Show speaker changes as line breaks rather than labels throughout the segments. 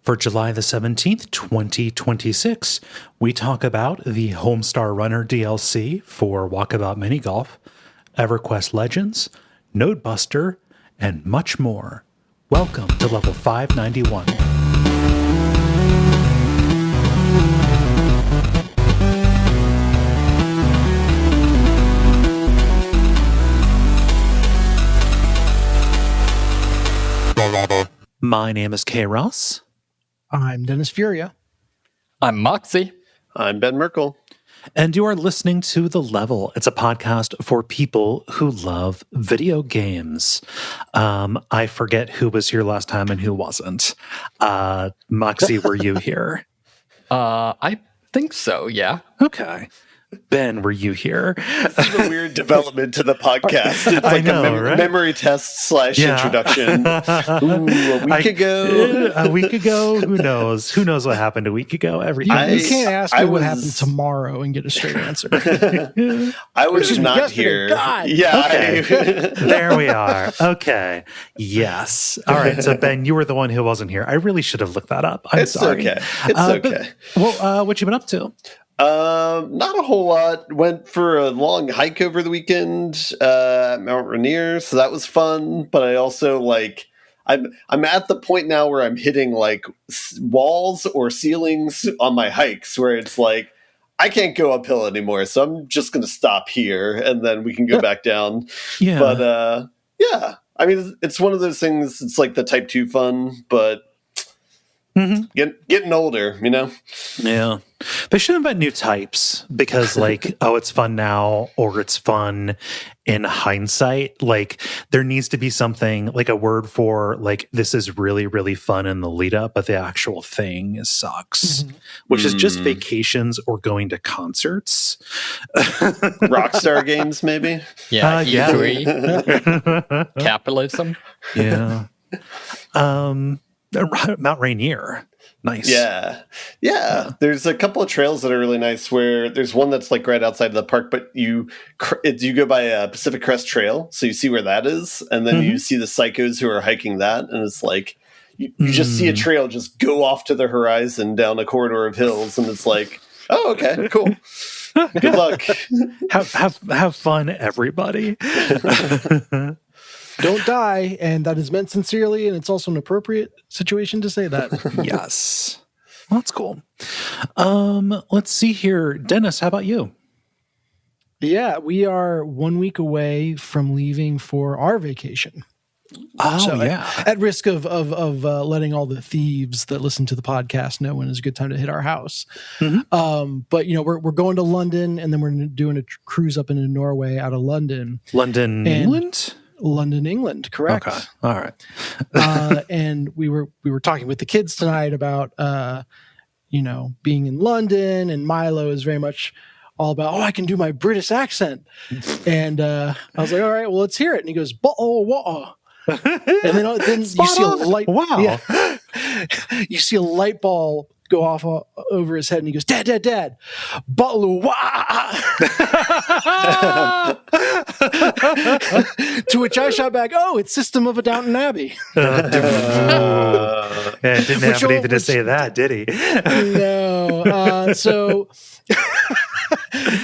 For July the 17th, 2026, we talk about the Homestar Runner DLC for Walkabout Mini Golf, EverQuest Legends, Nodebuster, and much more. Welcome to level 591. My name is Kaye Ross.
I'm Dennis Furia.
I'm Moxie.
I'm Ben Merkel.
And you are listening to The Level. It's a podcast for people who love video games. I forget who was here last time and who wasn't. Moxie, were you here?
I think so, yeah.
Okay. Ben, were you here?
This is a weird development to the podcast. It's like
right?
memory test / introduction. Ooh, a week ago.
A week ago? Who knows? Who knows what happened a week ago?
You can't ask me what happened tomorrow and get a straight answer.
I was not here.
God.
Yeah.
Okay. There we are. Okay. Yes. All right. So, Ben, you were the one who wasn't here. I really should have looked that up. I'm sorry.
Okay. It's okay.
What you been up to?
Not a whole lot. Went for a long hike over the weekend at Mount Rainier, so that was fun. But I also I'm at the point now where I'm hitting like walls or ceilings on my hikes where it's like I can't go uphill anymore, so I'm just gonna stop here and then we can go back down.
Yeah.
But yeah, I mean it's one of those things. It's like the type 2 fun, but. Mm-hmm. Getting older, you know?
Yeah. They should invent new types because, it's fun now or it's fun in hindsight. Like, there needs to be something, like a word for, this is really, really fun in the lead up, but the actual thing sucks, which is just vacations or going to concerts.
Rockstar games, maybe?
Yeah, E3. Capitalism.
Yeah. Mount Rainier. Nice.
Yeah. There's a couple of trails that are really nice where there's one that's like right outside of the park, but you go by a Pacific Crest Trail, so you see where that is, and then you see the psychos who are hiking that, and it's like you just see a trail just go off to the horizon down a corridor of hills, and it's like, oh, okay, cool. Good luck.
Have fun, everybody.
Don't die, and that is meant sincerely, and it's also an appropriate situation to say that.
Yes. Well, that's cool. Let's see here. Dennis, how about you?
Yeah, we are 1 week away from leaving for our vacation.
Oh,
so
yeah.
At risk of letting all the thieves that listen to the podcast know when is a good time to hit our house. Mm-hmm. But, we're going to London, and then we're doing a cruise up into Norway out of London.
London, England?
London, England, correct.
Okay. All right.
And we were talking with the kids tonight about being in London, and Milo is very much all about, I can do my British accent. And I was like, all right, well, let's hear it. And he goes, and then you see a light.
Wow.
Yeah, you see a light ball go off over his head, and he goes, Dad, bottle To which I shot back, it's System of a Downton Abbey.
Didn't have anything to say that, did he?
No. So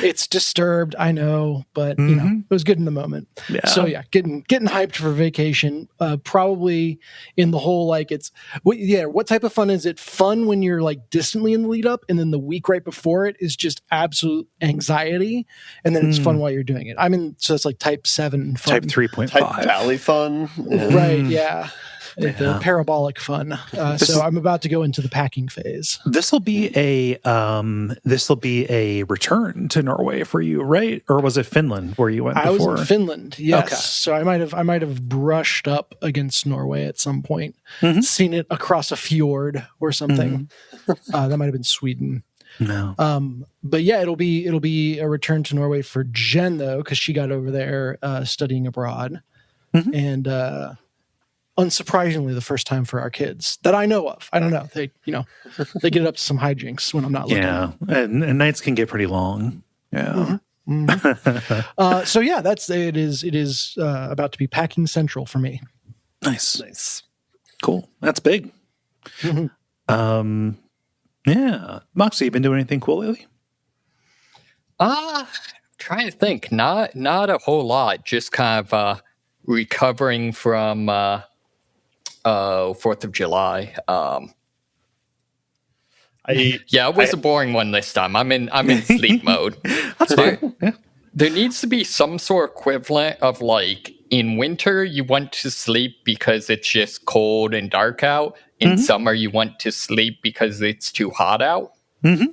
it's disturbed, I know, but it was good in the moment. Yeah. So yeah, getting hyped for vacation. Probably in the whole what type of fun is it? Fun when you're distantly in the lead up, and then the week right before it is just absolute anxiety, and then it's fun while you're doing it. So it's like type 7 fun.
Type 3.5.
Type Valley fun.
Yeah. Right, yeah. The parabolic fun. So I'm about to go into the packing phase.
This will be a return to Norway for you, right? Or was it Finland where you went before?
I was in Finland, yes.
Okay.
So I might have brushed up against Norway at some point, seen it across a fjord or something. That might have been Sweden.
No.
But yeah, it'll be a return to Norway for Jen though, because she got over there studying abroad, and unsurprisingly, the first time for our kids that I know of. I don't know. They get up to some hijinks when I'm not looking.
Yeah, and nights can get pretty long. Yeah.
So yeah, it is about to be packing central for me.
Nice. Cool. That's big. Yeah. Moxie, you been doing anything cool lately?
Trying to think. Not a whole lot. Just kind of recovering from 4th of July. It was a boring one this time. I'm in sleep mode.
That's fine. Yeah.
There needs to be some sort of equivalent of like in winter you want to sleep because it's just cold and dark out. In summer you want to sleep because it's too hot out.
Mm-hmm.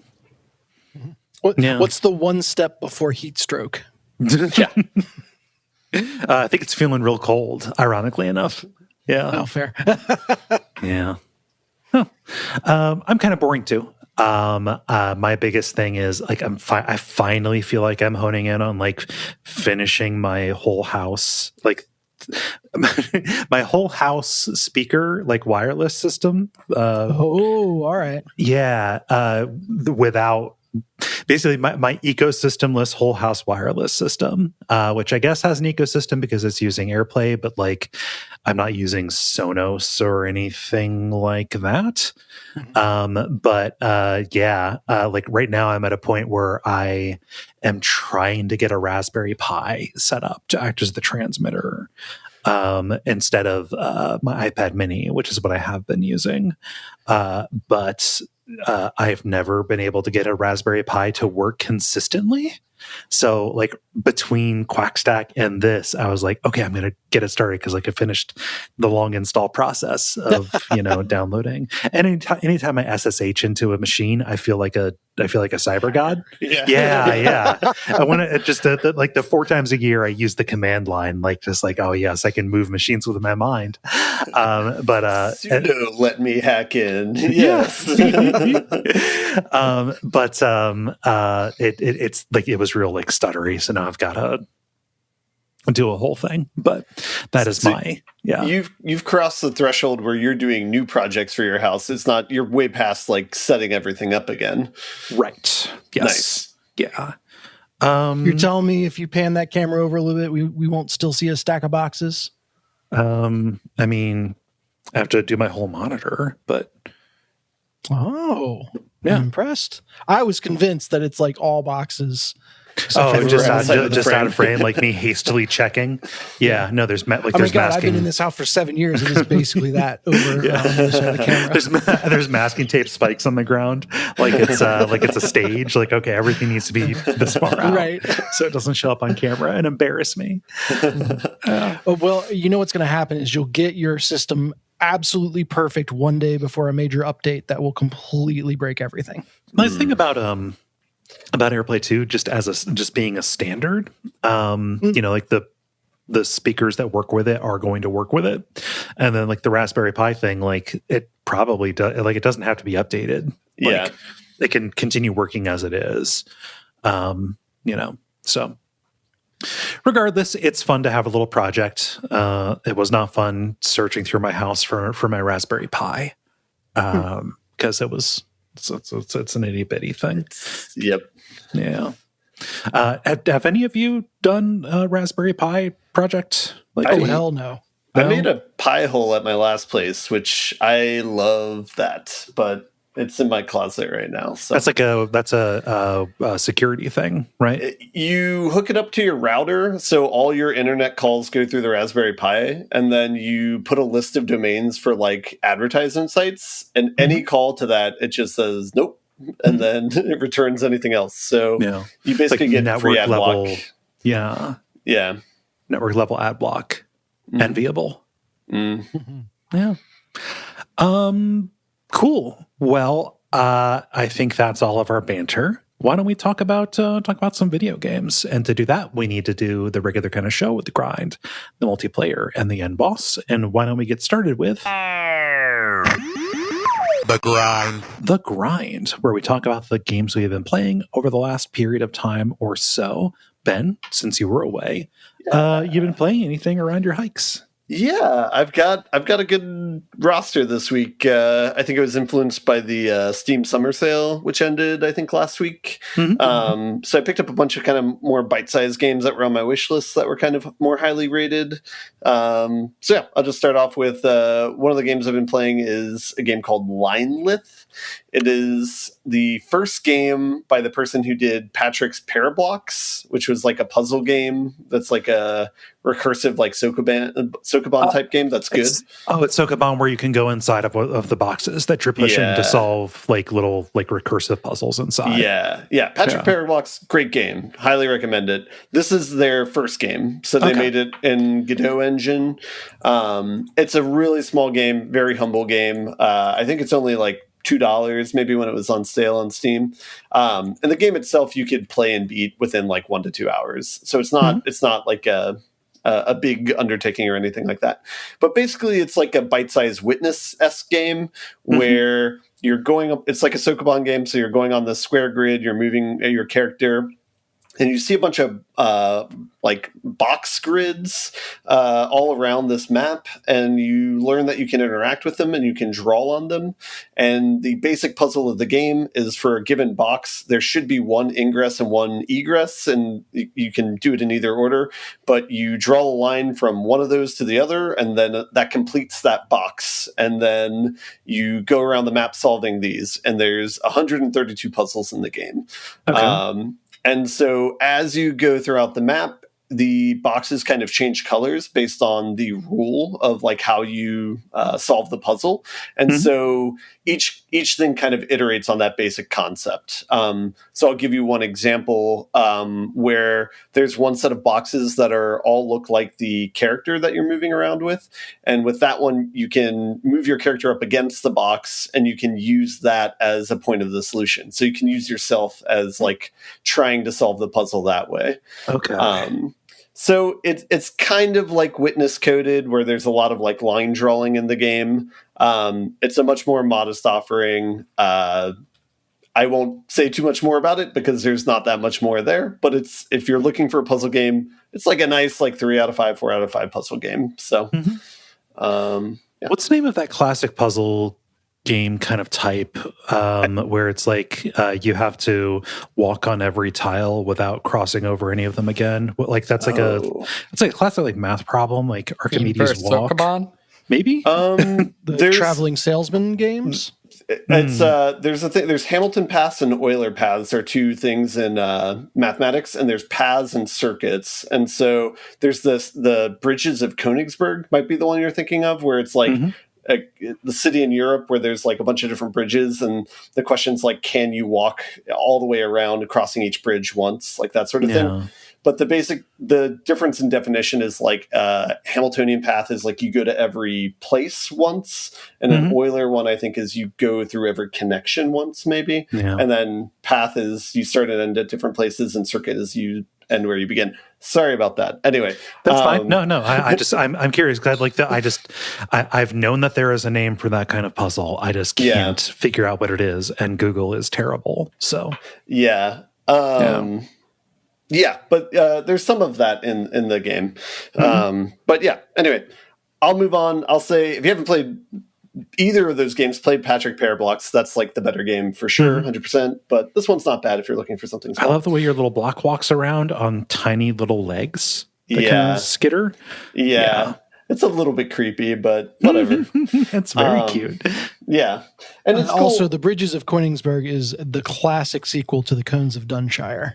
What's the one step before heat stroke?
Yeah.
I think it's feeling real cold, ironically enough. Yeah.
Oh, fair.
Yeah. Oh. I'm kind of boring too. My biggest thing is like I finally feel like I'm honing in on like finishing my whole house, like my whole house speaker, like wireless system.
All right.
Yeah. Without basically my ecosystemless whole house wireless system, which I guess has an ecosystem because it's using AirPlay, but like I'm not using Sonos or anything like that. Like right now I'm at a point where I am trying to get a Raspberry Pi set up to act as the transmitter, instead of my iPad mini, which is what I have been using. But I've never been able to get a Raspberry Pi to work consistently. So like between Quackstack and this, I was like, okay, I'm going to get it started because like I finished the long install process of, downloading. And anytime I SSH into a machine, I feel like a cyber god. Yeah. I want to just like the 4 times a year I use the command line, like just like, oh yes, I can move machines with my mind.
Sudo let me hack in. Yes.
It's like it was real like stuttery, so now I've got to do a whole thing. But that is
You've crossed the threshold where you're doing new projects for your house. It's not, you're way past like setting everything up again.
Right. Yes.
Nice.
Yeah.
You're telling me if you pan that camera over a little bit, we won't still see a stack of boxes?
I mean, I have to do my whole monitor, but
I'm impressed. I was convinced that it's like all boxes.
Just out of frame, like me hastily checking. Yeah, no, there's there's masking.
I've been in this house for 7 years, and it's basically that over on the other side of the camera.
There's masking tape spikes on the ground, like it's a stage. Like, okay, everything needs to be this far out,
right?
So it doesn't show up on camera and embarrass me.
Well, you know what's going to happen is you'll get your system absolutely perfect one day before a major update that will completely break everything.
Nice thing about AirPlay 2, just being a standard, like the speakers that work with it are going to work with it, and then like the Raspberry Pi thing, like it probably does, like it doesn't have to be updated. Like, it can continue working as it is. So regardless, it's fun to have a little project. It was not fun searching through my house for my Raspberry Pi, because it's an itty bitty thing.
Yep.
Yeah. Have any of you done a Raspberry Pi project?
Hell no.
I made a Pi hole at my last place, which I love that, but it's in my closet right now. So
that's a security thing, right?
You hook it up to your router, so all your internet calls go through the Raspberry Pi, and then you put a list of domains for like advertisement sites, and any call to that, it just says nope, and then it returns anything else. So you basically get network free ad
level
block.
Yeah, network level ad block. Enviable. Yeah. Cool. Well, I think that's all of our banter. Why don't we talk about some video games? And to do that, we need to do the regular kind of show with the grind, the multiplayer, and the end boss. And why don't we get started with the grind? The grind, where we talk about the games we have been playing over the last period of time or so. Ben, since you were away, you've been playing anything around your hikes?
Yeah, I've got a good roster this week. I think it was influenced by the Steam Summer Sale, which ended I think last week. So I picked up a bunch of kind of more bite-sized games that were on my wish list that were kind of more highly rated. So yeah, I'll just start off with one of the games I've been playing is a game called Linelith. It is the first game by the person who did Patrick's Parablocks, which was like a puzzle game that's like a recursive like Sokoban type game that's good.
It's Sokoban where you can go inside of the boxes that you're pushing to solve like little like recursive puzzles inside.
Yeah. Patrick Parablocks, great game. Highly recommend it. This is their first game, so they made it in Godot engine. It's a really small game, very humble game. I think it's only like $2 maybe when it was on sale on Steam. And the game itself you could play and beat within like 1 to 2 hours. So it's not like a big undertaking or anything like that. But basically it's like a bite-sized Witness-esque game where you're going up, it's like a Sokoban game, so you're going on the square grid, you're moving your character, and you see a bunch of like box grids all around this map, and you learn that you can interact with them and you can draw on them. And the basic puzzle of the game is for a given box, there should be one ingress and one egress, and you can do it in either order, but you draw a line from one of those to the other, and then that completes that box. And then you go around the map solving these, and there's 132 puzzles in the game. And so as you go throughout the map, the boxes kind of change colors based on the rule of like how you solve the puzzle. And so each thing kind of iterates on that basic concept. So I'll give you one example where there's one set of boxes that are all look like the character that you're moving around with. And with that one, you can move your character up against the box and you can use that as a point of the solution. So you can use yourself as like trying to solve the puzzle that way. So it's kind of like Witness coded, where there's a lot of like line drawing in the game. It's a much more modest offering. I won't say too much more about it because there's not that much more there. But it's, if you're looking for a puzzle game, it's like a nice like 3 out of 5, 4 out of 5 puzzle game. So,
What's the name of that classic puzzle game kind of type where it's like you have to walk on every tile without crossing over any of them again? Like that's like it's like a classic like math problem, like Archimedes walk.
Sokoban?
Maybe
the traveling salesman games.
It's there's a thing. There's Hamilton paths and Euler paths are two things in mathematics, and there's paths and circuits. And so there's the bridges of Königsberg might be the one you're thinking of, where it's like the city in Europe where there's like a bunch of different bridges, and the question's like, can you walk all the way around crossing each bridge once, like that sort of thing. But the difference in definition is like Hamiltonian path is like you go to every place once, and an Euler one I think is you go through every connection once maybe, and then path is you start and end at different places, and circuit is you end where you begin. Sorry about that. Anyway,
that's fine. No, I'm curious because I'd like that. I've known that there is a name for that kind of puzzle. I just can't figure out what it is, and Google is terrible. So but there's some of that in the game. But yeah, anyway, I'll move on. I'll say if you haven't played either of those games, play Patrick Parablocks. That's like the better game for sure, 100%. But this one's not bad if you're looking for something small. I love the way your little block walks around on tiny little legs. Kind of skitter.
Yeah. It's a little bit creepy, but whatever.
It's very cute.
Yeah. And it's cool.
Also, the Bridges of Königsberg is the classic sequel to the Cones of Dunshire.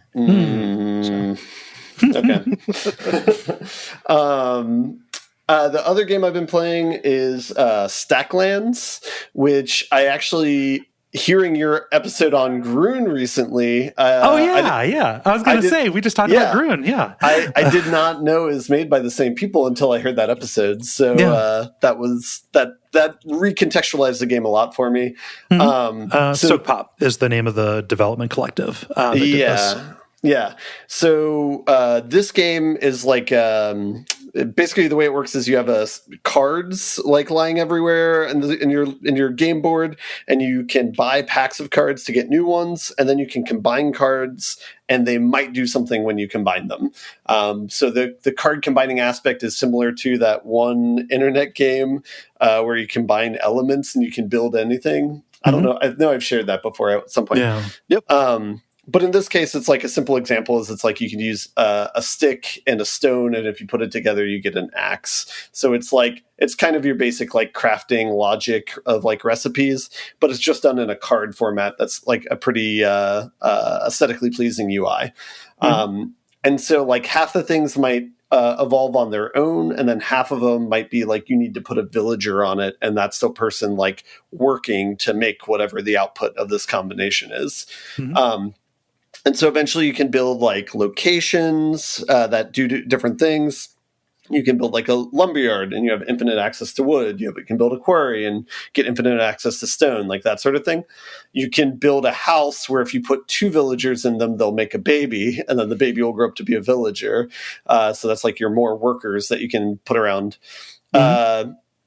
Okay. The other game I've been playing is Stacklands, which I actually, hearing your episode on Grun recently.
I was going to say, we just talked about Grun.
I did not know it was made by the same people until I heard that episode. So that recontextualized the game a lot for me.
Soak Pop is the name of the development collective.
Yeah. So this game is like basically the way it works is you have cards like lying everywhere in your game board, and you can buy packs of cards to get new ones, and then you can combine cards, and they might do something when you combine them. So the card combining aspect is similar to that one internet game where you combine elements and you can build anything. I don't know. I know I've shared that before at some point.
Yeah.
Yep.
But in this case, it's like a simple example is it's like you can use a stick and a stone, and if you put it together, you get an axe. So it's like, it's kind of your basic like crafting logic of like recipes, but it's just done in a card format that's like a pretty aesthetically pleasing UI. And so like half the things might evolve on their own, and then half of them might be like you need to put a villager on it, and that's the person like working to make whatever the output of this combination is. And so eventually you can build like locations that do different things. You can build like a lumberyard and you have infinite access to wood. You can build a quarry and get infinite access to stone, like that sort of thing. You can build a house where if you put 2 villagers in them, they'll make a baby, and then the baby will grow up to be a villager. So that's like your more workers that you can put around.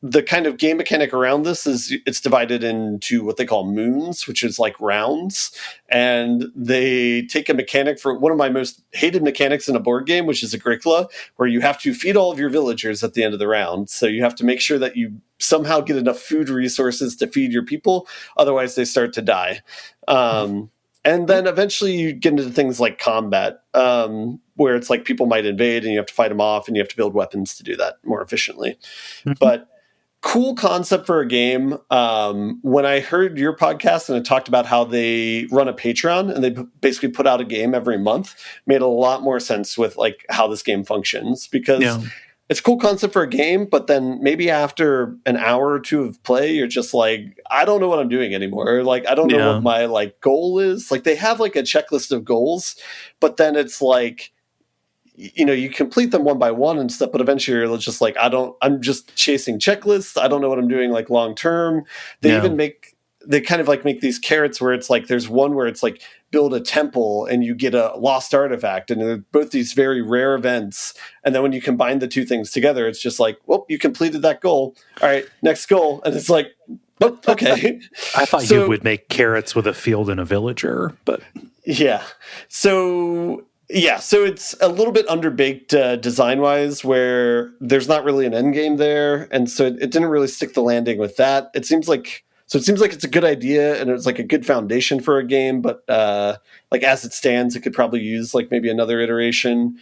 The kind of game mechanic around this is it's divided into what they call moons, which is like rounds. And they take a mechanic for one of my most hated mechanics in a board game, which is Agricola, where you have to feed all of your villagers at the end of the round. So you have to make sure that you somehow get enough food resources to feed your people. Otherwise, they start to die. And then eventually you get into things like combat, where it's like people might invade and you have to fight them off, and you have to build weapons to do that more efficiently. But cool concept for a game. When I heard your podcast and it talked about how they run a Patreon and they basically put out a game every month, made a lot more sense with like how this game functions, because it's a cool concept for a game, but then maybe after an hour or two of play, you're just like, I don't know what I'm doing anymore. Like, I don't know what my like goal is. Like, they have like a checklist of goals, but then it's like, you know, you complete them one by one and stuff, but eventually you're just like, I'm just chasing checklists. I don't know what I'm doing like long term. They kind of like make these carrots where it's like, there's one where it's like build a temple and you get a lost artifact, and they're both these very rare events. And then when you combine the two things together, it's just like, well, you completed that goal. All right, next goal. And it's like, oh, okay.
I thought you would make carrots with a field and a villager, but
yeah. So it's a little bit underbaked design-wise, where there's not really an end game there, and so it didn't really stick the landing with that. It seems like it's a good idea, and it's like a good foundation for a game, but like as it stands, it could probably use like maybe another iteration.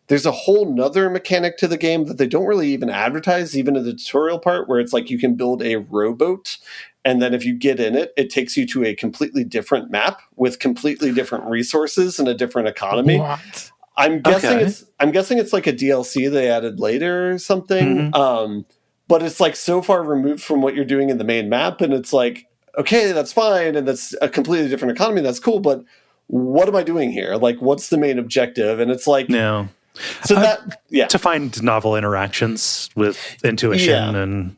There's a whole nother mechanic to the game that they don't really even advertise, even in the tutorial part, where it's like you can build a rowboat. And then if you get in it, it takes you to a completely different map with completely different resources and a different economy.
What?
I'm guessing it's like a DLC they added later or something. But it's like so far removed from what you're doing in the main map, and it's like, okay, that's fine, and that's a completely different economy. That's cool, but what am I doing here? Like, what's the main objective? And it's like,
to find novel interactions with intuition and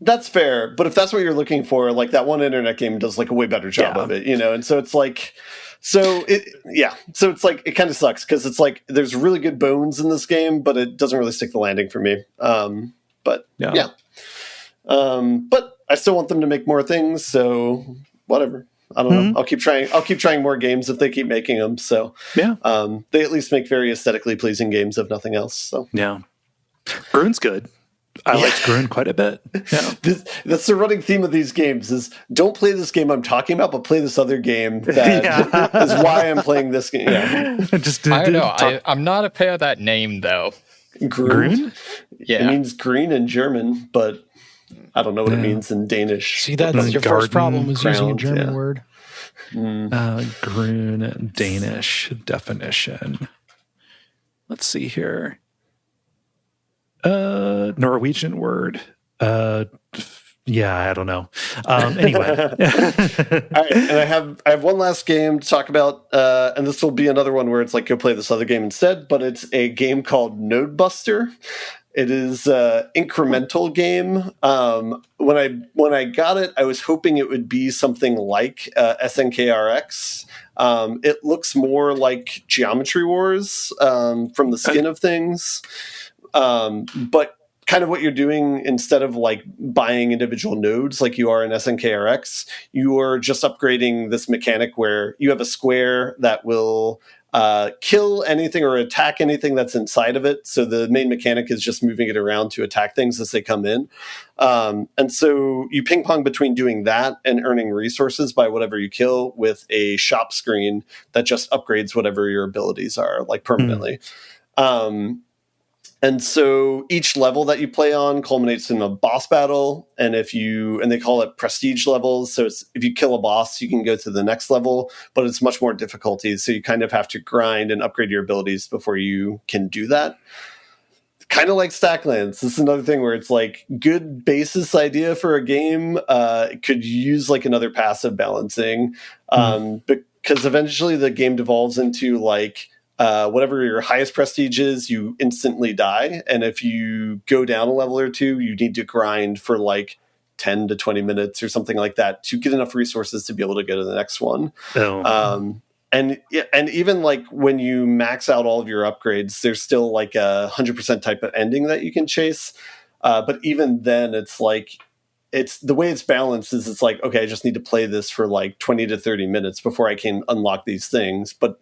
that's fair, but if that's what you're looking for, like that one internet game does like a way better job of it, you know? And so it's like, so it's like, it kind of sucks because it's like, there's really good bones in this game, but it doesn't really stick the landing for me. But I still want them to make more things. So whatever. I don't know. I'll keep trying more games if they keep making them. So they at least make very aesthetically pleasing games, if nothing else. So
Grune's good. I liked Grune quite a bit. Yeah.
That's the running theme of these games is don't play this game I'm talking about, but play this other game that is why I'm playing this game. Yeah.
I don't know. I'm not a fan of that name, though.
Grune?
Yeah.
It means green in German, but I don't know what it means in Danish.
See, that's your first problem was using a German word.
Grune, Danish definition. Let's see here. Norwegian word. I don't know. Anyway.
All right, and I have one last game to talk about, and this will be another one where it's like go play this other game instead, but it's a game called Nodebuster. It is an incremental game. When I got it, I was hoping it would be something like SNKRX, It looks more like Geometry Wars from the skin of things, but kind of what you're doing, instead of like buying individual nodes like you are in SNKRX, you are just upgrading this mechanic where you have a square that will kill anything or attack anything that's inside of it. So the main mechanic is just moving it around to attack things as they come in. And so you ping pong between doing that and earning resources by whatever you kill with a shop screen that just upgrades whatever your abilities are, like permanently. And so each level that you play on culminates in a boss battle. And they call it prestige levels. So if you kill a boss, you can go to the next level, but it's much more difficulty. So you kind of have to grind and upgrade your abilities before you can do that. Kind of like Stacklands. This is another thing where it's like good basis idea for a game. It could use like another passive balancing, because eventually the game devolves into like, whatever your highest prestige is, you instantly die. And if you go down a level or two, you need to grind for like 10 to 20 minutes or something like that to get enough resources to be able to go to the next one. And even like when you max out all of your upgrades, there's still like a 100% type of ending that you can chase. But even then, it's like, it's the way it's balanced is it's like, okay, I just need to play this for like 20 to 30 minutes before I can unlock these things. But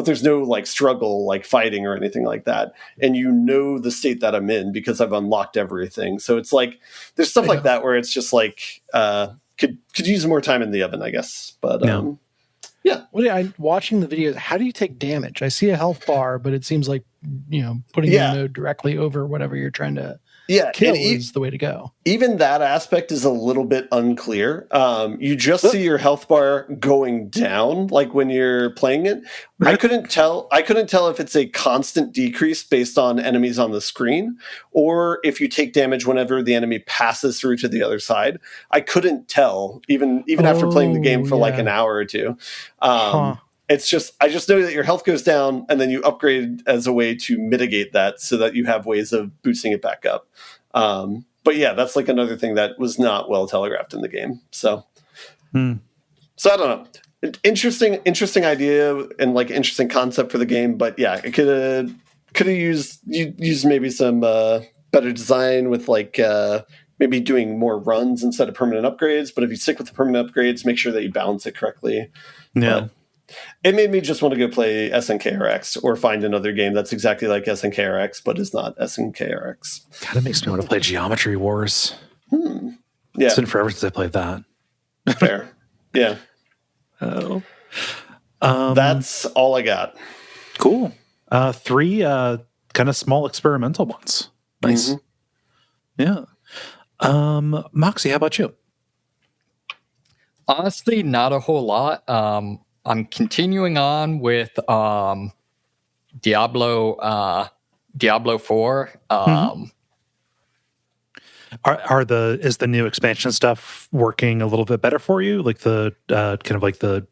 there's no like struggle, like fighting or anything like that. And you know the state that I'm in because I've unlocked everything. So it's like, there's stuff like that where it's just like, could use more time in the oven, I guess. But yeah.
I'm watching the videos. How do you take damage? I see a health bar, but it seems like, putting your node directly over whatever you're trying to kill is the way to go.
Even that aspect is a little bit unclear. You just see your health bar going down, like when you're playing it. I couldn't tell if it's a constant decrease based on enemies on the screen, or if you take damage whenever the enemy passes through to the other side. I couldn't tell, even after playing the game for like an hour or two. It's just, I just know that your health goes down and then you upgrade as a way to mitigate that so that you have ways of boosting it back up. But yeah, that's like another thing that was not well telegraphed in the game. So I don't know. Interesting idea and like interesting concept for the game. But yeah, it could have used maybe some better design with like maybe doing more runs instead of permanent upgrades. But if you stick with the permanent upgrades, make sure that you balance it correctly.
Yeah.
But it made me just want to go play SNKRX or find another game that's exactly like SNKRX, but is not SNKRX.
God, it makes me want to play Geometry Wars.
Yeah.
It's been forever since I played that.
Fair. Yeah.
Oh.
That's all I got.
Cool. 3 kind of small experimental ones. Nice. Yeah. Moxie, how about you?
Honestly, not a whole lot. I'm continuing on with Diablo 4.
Is the new expansion stuff working a little bit better for you? Like the kind of like the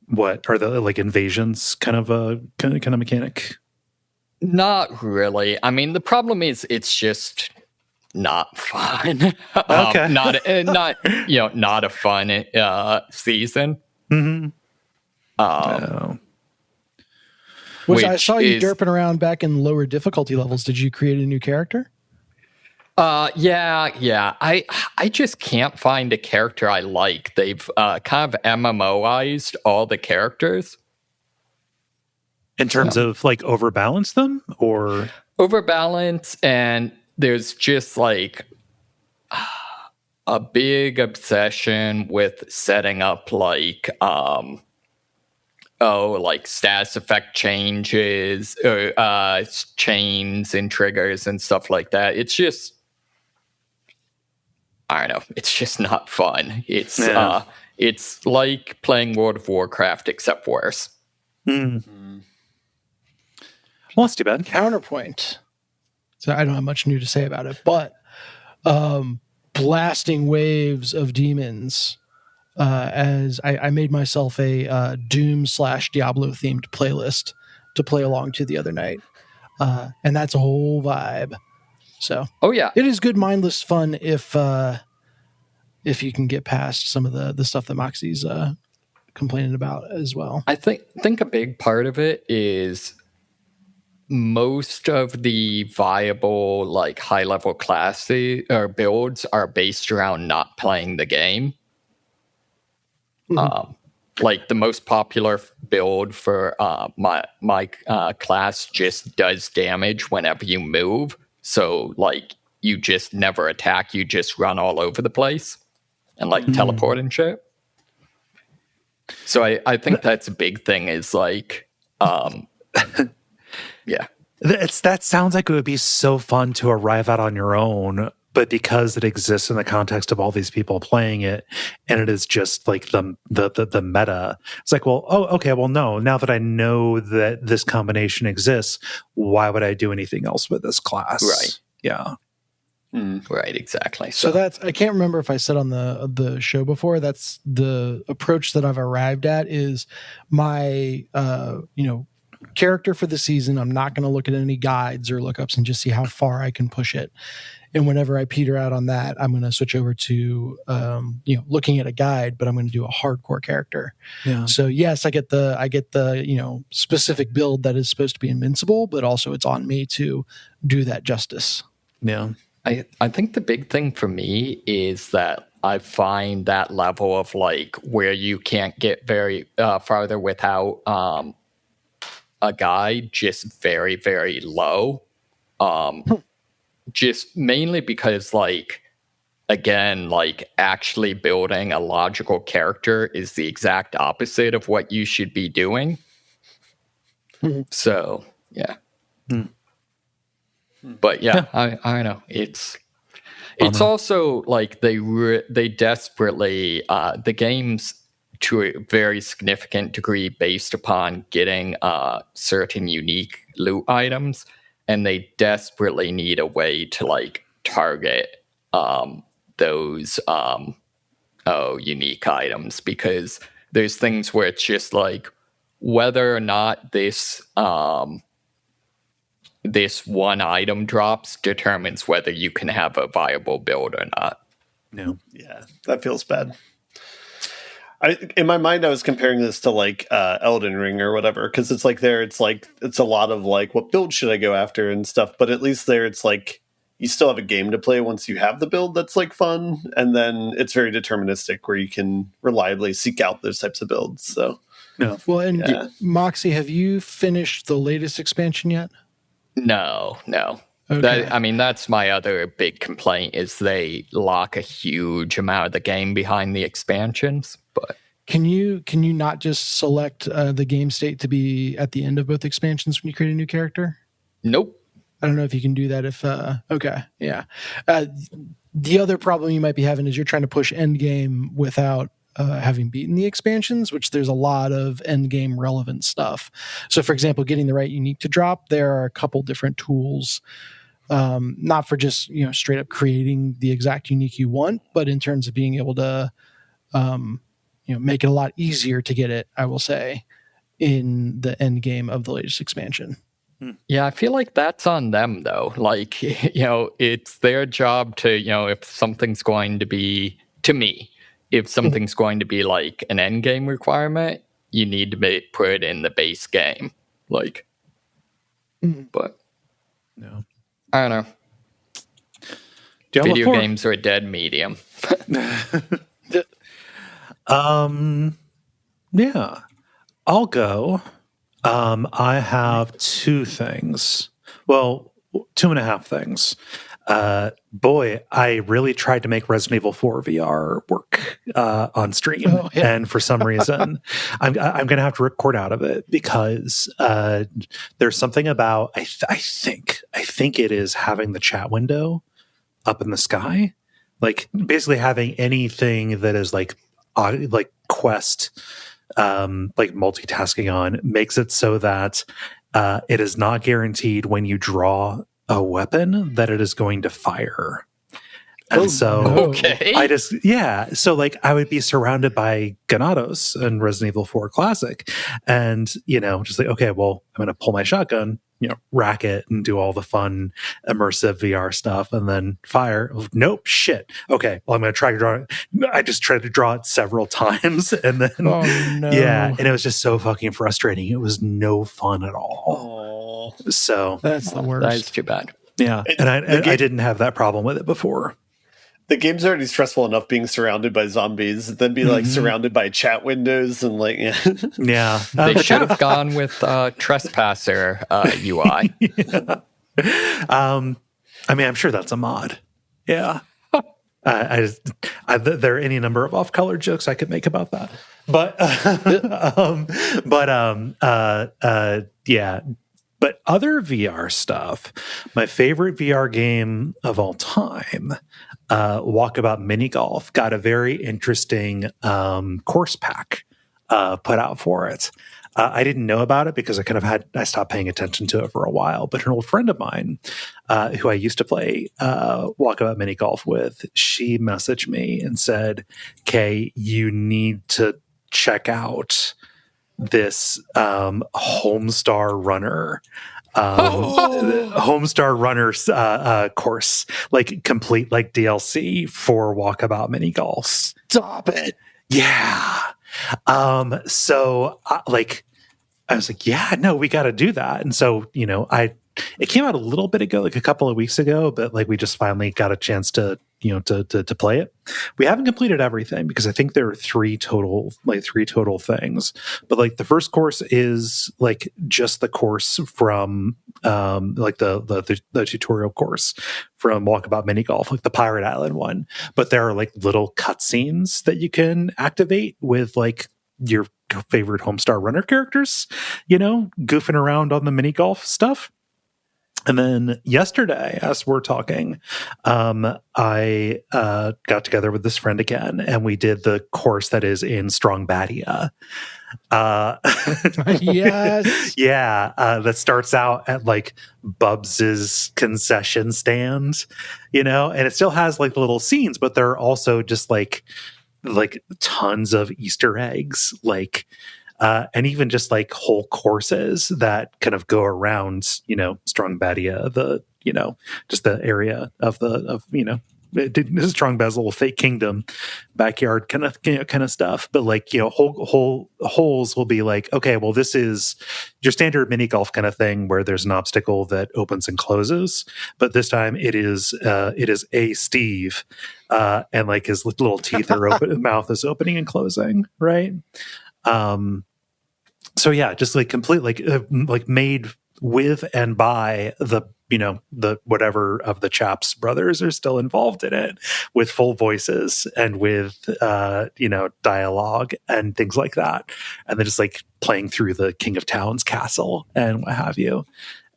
what are the like invasions kind of mechanic?
Not really. I mean, the problem is it's just not fun.
Okay.
Not a fun season.
Which I saw you derping around back in lower difficulty levels. Did you create a new character?
Yeah. I just can't find a character I like. They've kind of MMOized all the characters.
In terms of like overbalance them or
overbalance, and there's just like a big obsession with setting up like like status effect changes or chains and triggers and stuff like that. It's just, I don't know, it's just not fun. It's like playing World of Warcraft except worse.
Well, that's too bad.
Counterpoint. So I don't have much new to say about it, but blasting waves of demons as I made myself a Doom/Diablo themed playlist to play along to the other night. And that's a whole vibe. So, it is good mindless fun if you can get past some of the stuff that Moxie's complaining about as well.
I think a big part of it is most of the viable like high level classes or builds are based around not playing the game. Like the most popular build for my class just does damage whenever you move. So like you just never attack, you just run all over the place and like teleport and shit. So I think that's a big thing is like, yeah.
That sounds like it would be so fun to arrive at on your own, but because it exists in the context of all these people playing it, and it is just like the meta, it's like, well, oh, okay, well, no. Now that I know that this combination exists, why would I do anything else with this class?
Right.
Yeah.
Right, exactly.
So that's, I can't remember if I said on the show before, that's the approach that I've arrived at is my, character for the season. I'm not going to look at any guides or lookups and just see how far I can push it. And whenever I peter out on that, I'm going to switch over to, looking at a guide, but I'm going to do a hardcore character. Yeah. So yes, I get the, specific build that is supposed to be invincible, but also it's on me to do that justice.
Yeah.
I think the big thing for me is that I find that level of like where you can't get very farther without a guide just very, very low. Just mainly because like, again, like actually building a logical character is the exact opposite of what you should be doing. So, yeah. But yeah, I know it's also like they desperately the game's to a very significant degree based upon getting certain unique loot items, and they desperately need a way to like target those unique items, because there's things where it's just like whether or not this one item drops determines whether you can have a viable build or not.
No. Yeah, that feels bad. In my mind, I was comparing this to like Elden Ring or whatever, because it's like it's a lot of like, what build should I go after and stuff. But at least there, it's like you still have a game to play once you have the build that's like fun, and then it's very deterministic where you can reliably seek out those types of builds. So,
no. Well, and Moxie, have you finished the latest expansion yet?
No.
Okay.
That's my other big complaint is they lock a huge amount of the game behind the expansions. But
can you not just select the game state to be at the end of both expansions when you create a new character?
Nope.
I don't know if you can do that. Okay, yeah. The other problem you might be having is you're trying to push end game without having beaten the expansions, which there's a lot of end game relevant stuff. So, for example, getting the right unique to drop, there are a couple different tools. Not for just straight up creating the exact unique you want, but in terms of being able to make it a lot easier to get it, I will say, in the end game of the latest expansion.
Yeah, I feel like that's on them though. Like, it's their job to, if something's going to be, to me, if something's going to be like an end game requirement, you need to put it in the base game. Like, but
no.
I don't know. Video games are a dead medium.
Yeah, I'll go. I have two things. Well, 2.5 things. Boy, I really tried to make Resident Evil 4 VR work on stream, and for some reason, I'm going to have to record out of it because there's something about I think it is having the chat window up in the sky, like basically having anything that is like quest, like multitasking on makes it so that it is not guaranteed when you draw a weapon that it is going to fire. And
okay.
So like I would be surrounded by Ganados and Resident Evil 4 Classic, and just like, okay, well, I'm going to pull my shotgun, rack it and do all the fun immersive VR stuff, and then fire. Nope, shit. Okay, well, I'm going to try to draw it. I just tried to draw it several times, and then and it was just so fucking frustrating. It was no fun at all. So
that's the worst.
That's too bad.
Yeah, and I didn't have that problem with it before.
The game's already stressful enough being surrounded by zombies, then be like surrounded by chat windows and like
yeah.
They should have gone with Trespasser UI.
Yeah. I mean, I'm sure that's a mod. Yeah. There are any number of off-color jokes I could make about that, yeah. But other VR stuff, my favorite VR game of all time, Walkabout Mini Golf, got a very interesting course pack put out for it. I didn't know about it because I stopped paying attention to it for a while. But an old friend of mine, who I used to play Walkabout Mini Golf with, she messaged me and said, "Kaye, you need to check out this Homestar Runner Homestar Runner course, like complete like DLC for Walkabout Mini Golf."
Stop it.
Yeah. So I was like, yeah, no, we got to do that. And so, it came out a little bit ago, like a couple of weeks ago, but like we just finally got a chance to play it. We haven't completed everything because I think there are three total things. But like the first course is like just the course from like the tutorial course from Walkabout Mini Golf, like the Pirate Island one. But there are like little cutscenes that you can activate with like your favorite Homestar Runner characters, goofing around on the mini golf stuff. And then yesterday, as we're talking, I got together with this friend again, and we did the course that is in Strong Badia.
Yes.
Yeah. That starts out at like Bubs's concession stand, and it still has like little scenes, but there are also just like tons of Easter eggs, and even just like whole courses that kind of go around, Strong Badia, just the area of Strong Basil's little fake kingdom, backyard kind of stuff. But like, whole holes will be like, okay, well, this is your standard mini golf kind of thing where there's an obstacle that opens and closes, but this time it is a Steve, and like his little teeth are open, mouth is opening and closing, right? So yeah, just like complete, like made with and by the whatever of the Chaps brothers are still involved in it, with full voices and with dialogue and things like that, and then just like playing through the King of Town's castle and what have you.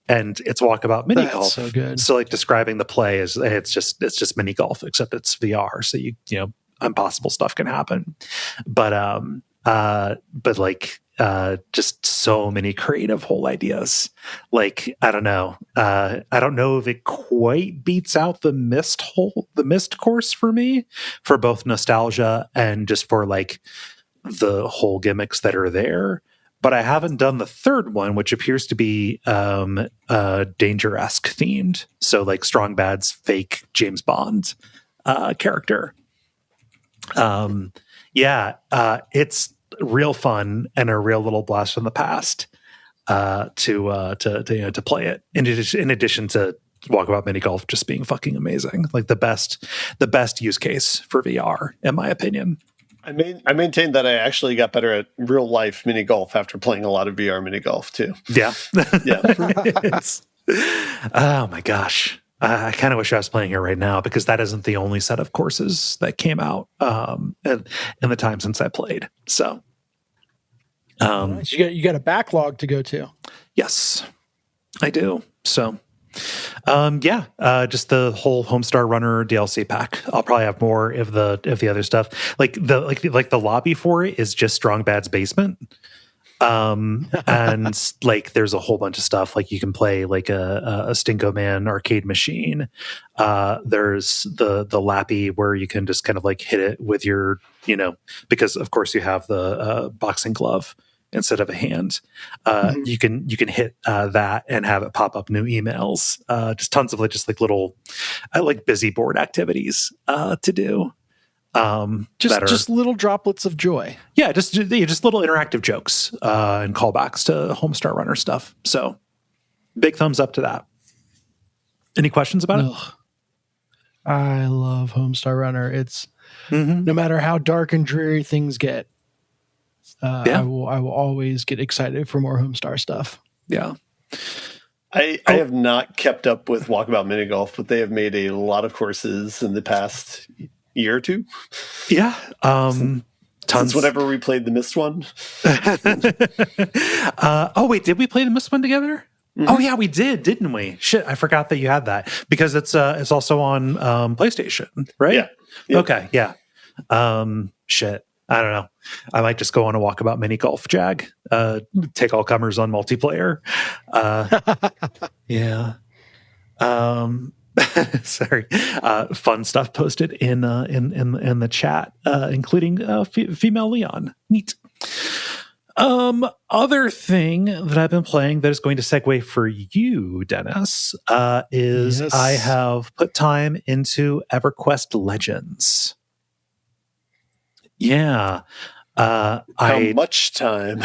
And it's Walkabout Mini Golf.
So good.
So like describing the play is it's just mini golf, except it's VR, so impossible stuff can happen. But just so many creative whole ideas. Like, I don't know if it quite beats out the Mist course for me, for both nostalgia and just for like the whole gimmicks that are there. But I haven't done the third one, which appears to be Danger-esque themed. So like Strong Bad's fake James Bond character. It's real fun and a real little blast from the past to play it. In addition to Walkabout Mini Golf just being fucking amazing, like the best use case for VR, in my opinion.
I maintain that I actually got better at real life mini golf after playing a lot of VR mini golf too.
Yeah,
yeah.
Oh my gosh. I kind of wish I was playing it right now, because that isn't the only set of courses that came out in the time since I played. So,
you got a backlog to go to.
Yes, I do. So, just the whole Homestar Runner DLC pack. I'll probably have more of the other stuff. Like the lobby for it is just Strong Bad's basement. And like there's a whole bunch of stuff like you can play like a Stinko Man arcade machine. There's the Lappy where you can just kind of like hit it with your, because of course you have the boxing glove instead of a hand. You can hit that and have it pop up new emails. Just tons of just like little like busy board activities to do.
Just little droplets of joy.
Yeah, just little interactive jokes and callbacks to Homestar Runner stuff. So big thumbs up to that. Any questions about it?
I love Homestar Runner. It's no matter how dark and dreary things get, I will always get excited for more Homestar stuff.
Yeah.
I have not kept up with Walkabout Mini Golf, but they have made a lot of courses in the past year or two.
Yeah.
Tons. Since whenever we played the Mist one.
Oh, wait, did we play the Mist one together? Oh, yeah, we did, didn't we? Shit, I forgot that you had that. Because it's also on PlayStation, right?
Yeah. Yep.
Okay, yeah. Shit. I don't know. I might just go on a Walkabout Mini Golf Jag. Take all comers on multiplayer. Yeah. Sorry. Fun stuff posted in the chat, including female Leon. Neat. Other thing that I've been playing that is going to segue for you, Dennis, is I have put time into EverQuest Legends. Yeah.
How much time?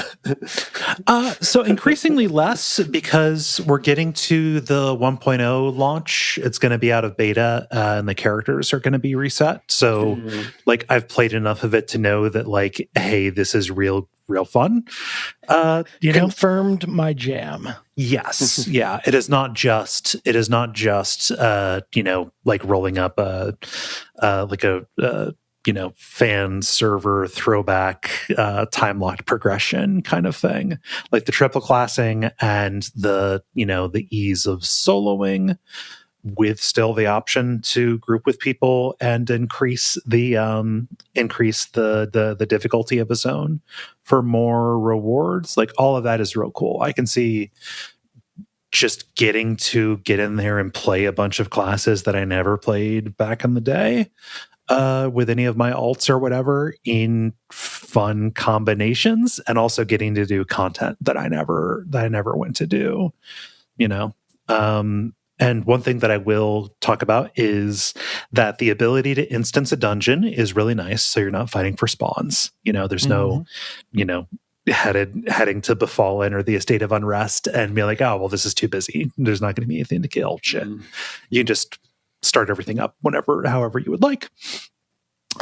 So increasingly less, because we're getting to the 1.0 launch. It's going to be out of beta and the characters are going to be reset. So like I've played enough of it to know that like, hey, this is real fun.
Confirmed my jam.
Yes. Yeah. It is not just like rolling up a fan server throwback, time locked progression kind of thing, like the triple classing and the ease of soloing, with still the option to group with people and increase the difficulty of a zone for more rewards. Like all of that is real cool. I can see just getting to get in there and play a bunch of classes that I never played back in the day. With any of my alts or whatever in fun combinations, and also getting to do content that I never went to do, and one thing that I will talk about is that the ability to instance a dungeon is really nice. So you're not fighting for spawns. There's no, heading to Befallen or the Estate of Unrest and be like, oh, well, this is too busy. There's not going to be anything to kill. Shit. You can just start everything up however you would like.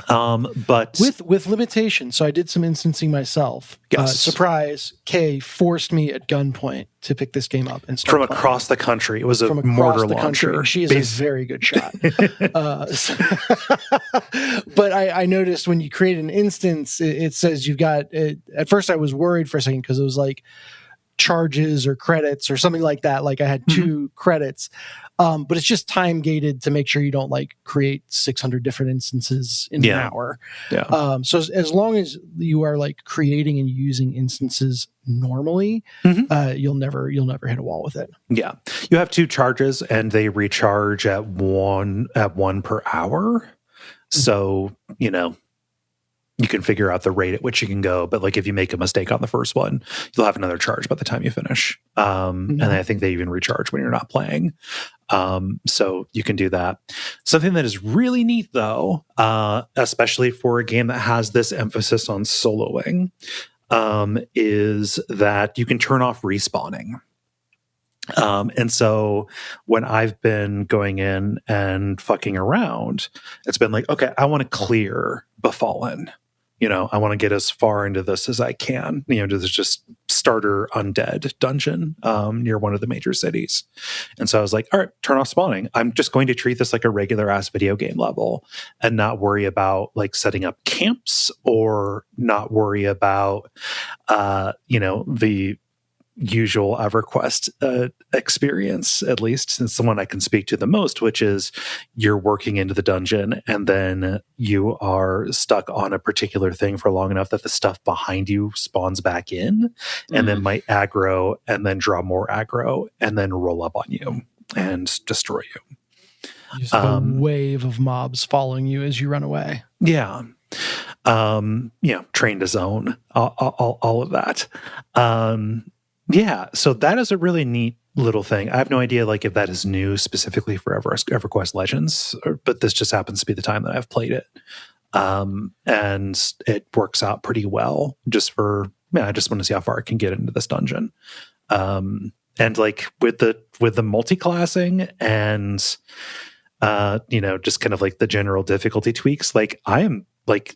But
with limitations. So I did some instancing myself.
Yes.
Surprise, Kaye forced me at gunpoint to pick this game up and start
from across the country. It was a mortar launcher.
She is a very good shot. But I noticed when you create an instance, it says you've got, at first I was worried for a second because it was like charges or credits or something like that. Like I had 2 credits. But it's just time gated to make sure you don't like create 600 different instances in an hour. Yeah. So as long as you are like creating and using instances normally, you'll never hit a wall with it.
Yeah. You have 2 charges and they recharge at one per hour. So, you can figure out the rate at which you can go. But like if you make a mistake on the first one, you'll have another charge by the time you finish. And I think they even recharge when you're not playing. So you can do that. Something that is really neat though, especially for a game that has this emphasis on soloing, is that you can turn off respawning. And so when I've been going in and fucking around, it's been like, okay, I want to clear Befallen. I want to get as far into this as I can, to this just starter undead dungeon near one of the major cities. And so I was like, all right, turn off spawning. I'm just going to treat this like a regular ass video game level and not worry about like setting up camps or not worry about, the usual EverQuest experience, at least it's the one I can speak to the most, which is you're working into the dungeon and then you are stuck on a particular thing for long enough that the stuff behind you spawns back in and then might aggro and then draw more aggro and then roll up on you and destroy you.
You just have a wave of mobs following you as you run away.
Yeah. Train to zone, all of that. Yeah, so that is a really neat little thing. I have no idea if that is new specifically for EverQuest Legends, but this just happens to be the time that I've played it. And it works out pretty well I just want to see how far I can get into this dungeon. And with the multi-classing and just kind of the general difficulty tweaks, I am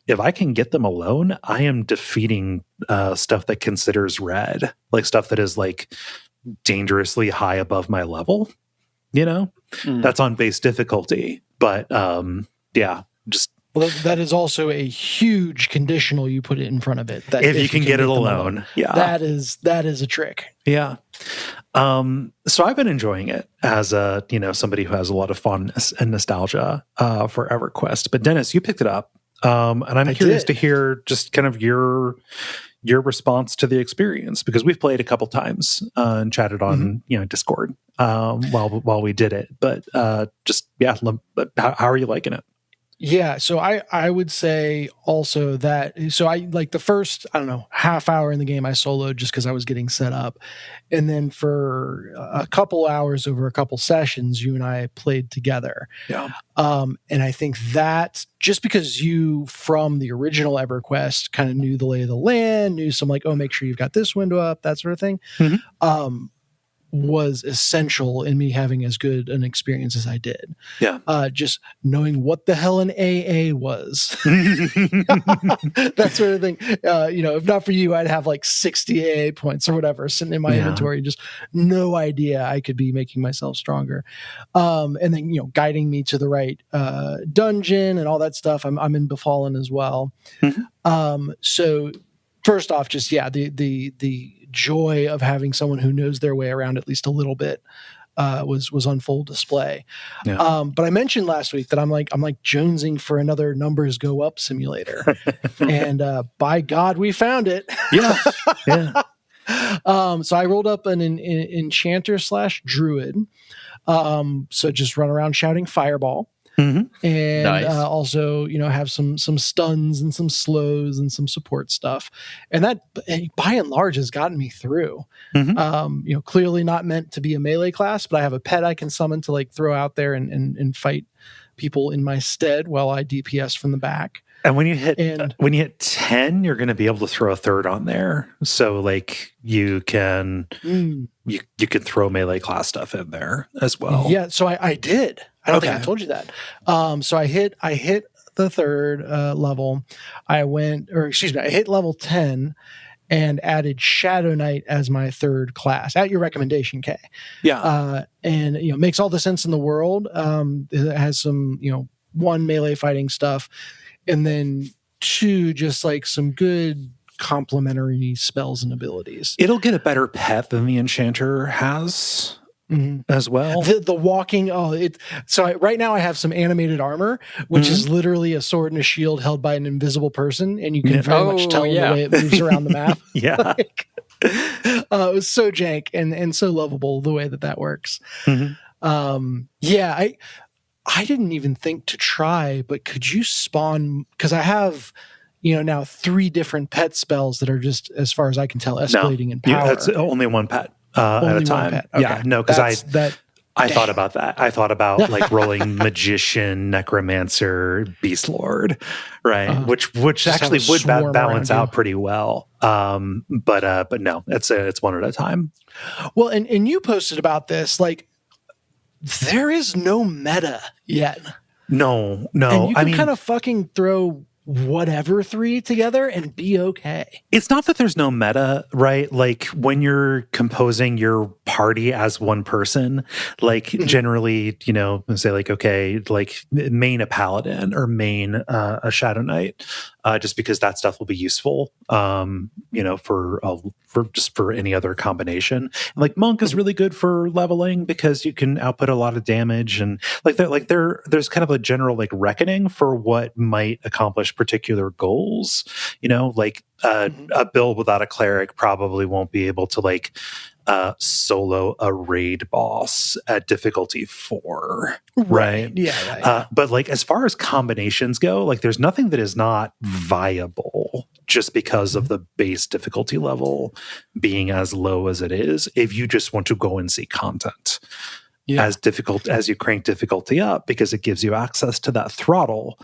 if I can get them alone, I am defeating stuff that considers red, stuff that is dangerously high above my level, that's on base difficulty. But
that is also a huge conditional you put it in front of it. That
if you can get it alone. Yeah.
That is a trick.
Yeah. So I've been enjoying it as somebody who has a lot of fondness and nostalgia for EverQuest. But Dennis, you picked it up. And I'm curious to hear just kind of your response to the experience, because we've played a couple times and chatted on Discord while we did it. But how are you liking it?
Yeah, so I would say also that, so I the first, half hour in the game I soloed just because I was getting set up. And then for a couple hours over a couple sessions, you and I played together.
Yeah.
And I think that just because you, from the original EverQuest, kind of knew the lay of the land, knew some make sure you've got this window up, that sort of thing. Was essential in me having as good an experience as I did.
Yeah.
Just knowing what the hell an AA was. That sort of thing. If not for you, I'd have 60 AA points or whatever sitting in my inventory. Just no idea I could be making myself stronger. And then, guiding me to the right dungeon and all that stuff. I'm in Befallen as well. So first off, just, the joy of having someone who knows their way around at least a little bit was on full display. Yeah. But I mentioned last week that I'm jonesing for another numbers go up simulator, and by God, we found it.
Yeah.
So I rolled up an enchanter / druid. So just run around shouting fireball. And nice. Also, have some stuns and some slows and some support stuff, and that by and large has gotten me through. Clearly not meant to be a melee class, but I have a pet I can summon to throw out there and fight people in my stead while I DPS from the back.
And when you hit 10, you're going to be able to throw a third on there. So you can you can throw melee class stuff in there as well.
Yeah, so I did. I don't think I told you that. So I hit the third level. I hit level 10 and added Shadow Knight as my third class at your recommendation, Kaye.
Yeah.
And makes all the sense in the world. It has some, 1 melee fighting stuff, and then 2 just some good complementary spells and abilities.
It'll get a better pet than the Enchanter has. As well,
the walking. Right now I have some animated armor, which is literally a sword and a shield held by an invisible person, and you can very much tell the way it moves around the map.
Yeah,
it was so jank and so lovable the way that works. I didn't even think to try, but could you spawn? Because I have now 3 different pet spells that are just, as far as I can tell, escalating in power.
Yeah, that's only one pet. At a time. Okay. Yeah, no, because I thought about that. I thought about rolling magician, necromancer, beast lord, right? Which actually would balance out pretty well. But no, it's one at a time.
Well, and you posted about this, there is no meta yet.
No.
And you can kind of fucking throw whatever 3 together and be okay.
It's not that there's no meta, right? Like when you're composing your party as one person, like generally, you know, say like, okay, like main a paladin or main a shadow knight, just because that stuff will be useful, you know, for any other combination. And like monk is really good for leveling because you can output a lot of damage, and there's kind of a general like reckoning for what might accomplish particular goals. You know, like a build without a cleric probably won't be able to like solo a raid boss at difficulty 4, right?
Yeah.
But like as far as combinations go, like there's nothing that is not viable just because of the base difficulty level being as low as it is. If you just want to go and see content, as difficult as you crank difficulty up, because it gives you access to that throttle,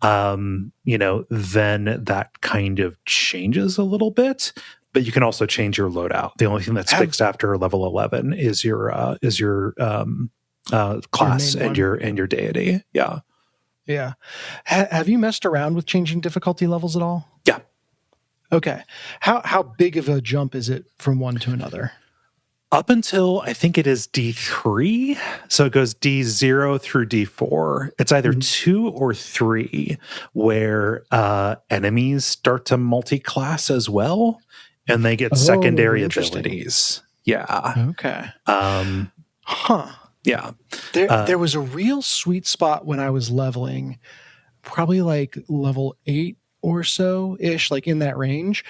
you know, then that kind of changes a little bit. But you can also change your loadout. The only thing that's fixed after level 11 is your class and your deity.
Yeah. Have you messed around with changing difficulty levels at all?
Yeah.
Okay. How big of a jump is it from one to another?
Up until I think it is D3. So it goes D0 through D4. It's either 2 or 3 where enemies start to multi-class as well, and they get secondary abilities. Yeah.
Okay.
Yeah.
There was a real sweet spot when I was leveling, probably like level 8 or so ish, like in that range,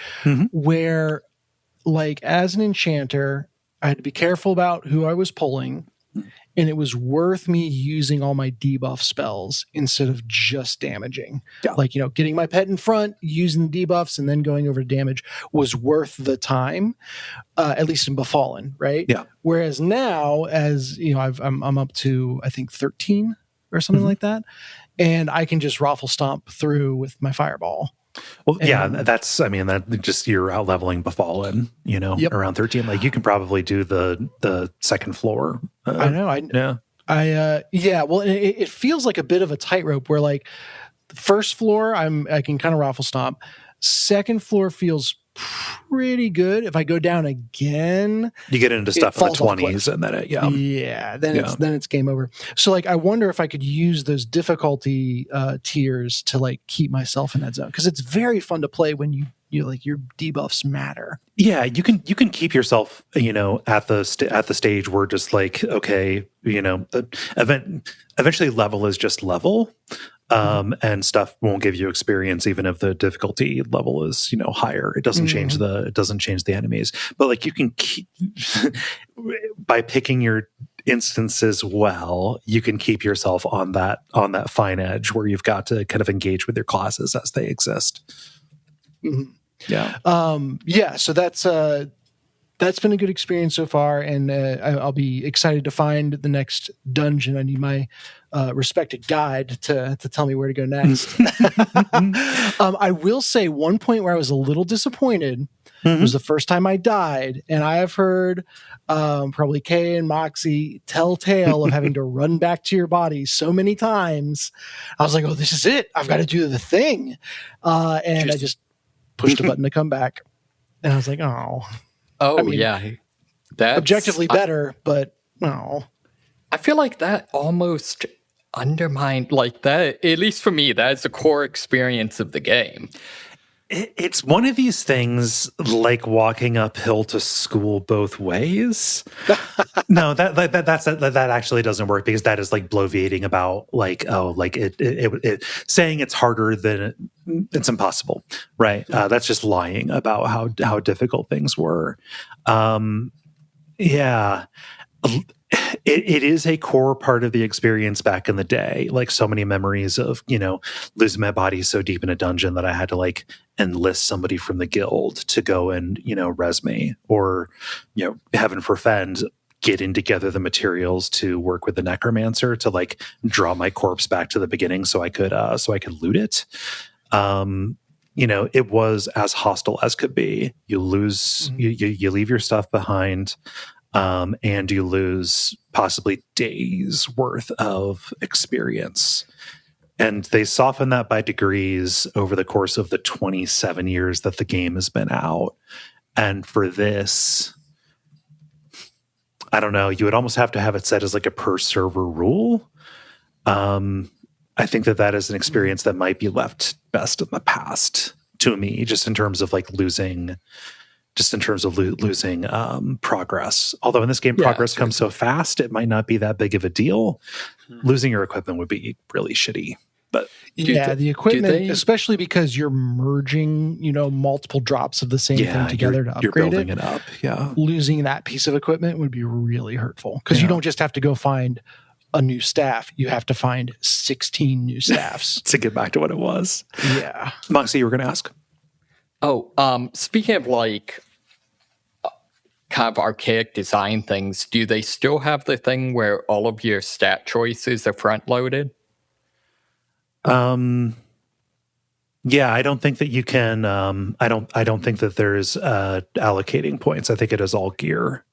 where like as an enchanter, I had to be careful about who I was pulling, and it was worth me using all my debuff spells instead of just damaging. Yeah. Like, you know, getting my pet in front, using the debuffs, and then going over to damage was worth the time, at least in Befallen, right?
Yeah.
Whereas now, as you know, I'm up to I think 13 or something like that, and I can just raffle stomp through with my fireball.
Well, that just you're out leveling Befallen, you know, around 13. Like you can probably do the second floor.
I know. Well, it feels like a bit of a tightrope where like the first floor, I can kind of raffle stomp. Second floor feels pretty good. If I go down again,
you get into stuff in the 20s, and then
then it's game over. So like I wonder if I could use those difficulty tiers to like keep myself in that zone, because it's very fun to play when you like your debuffs matter.
Yeah, you can keep yourself, you know, at the stage where just like, okay, you know, the eventually level is just level. And stuff won't give you experience even if the difficulty level is, you know, higher. It doesn't change the enemies. But like you can keep by picking your instances well, you can keep yourself on that fine edge where you've got to kind of engage with your classes as they exist.
Yeah. So that's been a good experience so far, and I'll be excited to find the next dungeon. I need my respected guide to tell me where to go next. I will say one point where I was a little disappointed was the first time I died, and I have heard probably Kaye and Moxie tell tale of having to run back to your body so many times. I was like, oh, this is it. I've got to do the thing. And I just pushed a button to come back. And I was like, oh.
Oh, I mean, yeah.
That's objectively better, but no.
I feel like that almost undermined, like that, at least for me, that's the core experience of the game.
It's one of these things like walking uphill to school both ways. No, that actually doesn't work, because that is like bloviating about like, oh, like it saying it's harder than it's impossible, right? That's just lying about how difficult things were. Yeah. It is a core part of the experience back in the day. Like so many memories of, you know, losing my body so deep in a dungeon that I had to like enlist somebody from the guild to go and, you know, res me, or, you know, heaven forfend, getting together the materials to work with the necromancer to like draw my corpse back to the beginning so I could loot it. You know, it was as hostile as could be. You lose, you leave your stuff behind. And you lose possibly days worth of experience. And they soften that by degrees over the course of the 27 years that the game has been out. And for this, I don't know, you would almost have to have it set as like a per server rule. I think that is an experience that might be left best in the past to me, just in terms of like losing progress. Although in this game, progress comes so fast, it might not be that big of a deal. Losing your equipment would be really shitty. But
the equipment, especially because you're merging, multiple drops of the same thing together to upgrade
building it up. Yeah,
losing that piece of equipment would be really hurtful because you don't just have to go find a new staff; you have to find 16 new staffs
to get back to what it was.
Yeah,
Moxie, you were going to ask.
Oh, speaking of like kind of archaic design things, do they still have the thing where all of your stat choices are front loaded?
Yeah, I don't think that you can. I don't think that there's allocating points. I think it is all gear.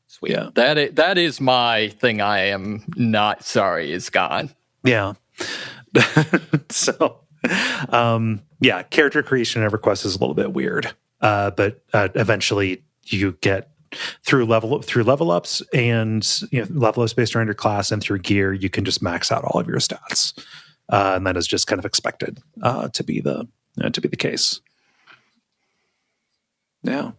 Sweet. Yeah, that is my thing. I am not sorry is gone.
Yeah. So, character creation in EverQuest is a little bit weird, but eventually you get through level ups and level ups based around your class and through gear, you can just max out all of your stats. And that is just kind of expected to be the case. Yeah,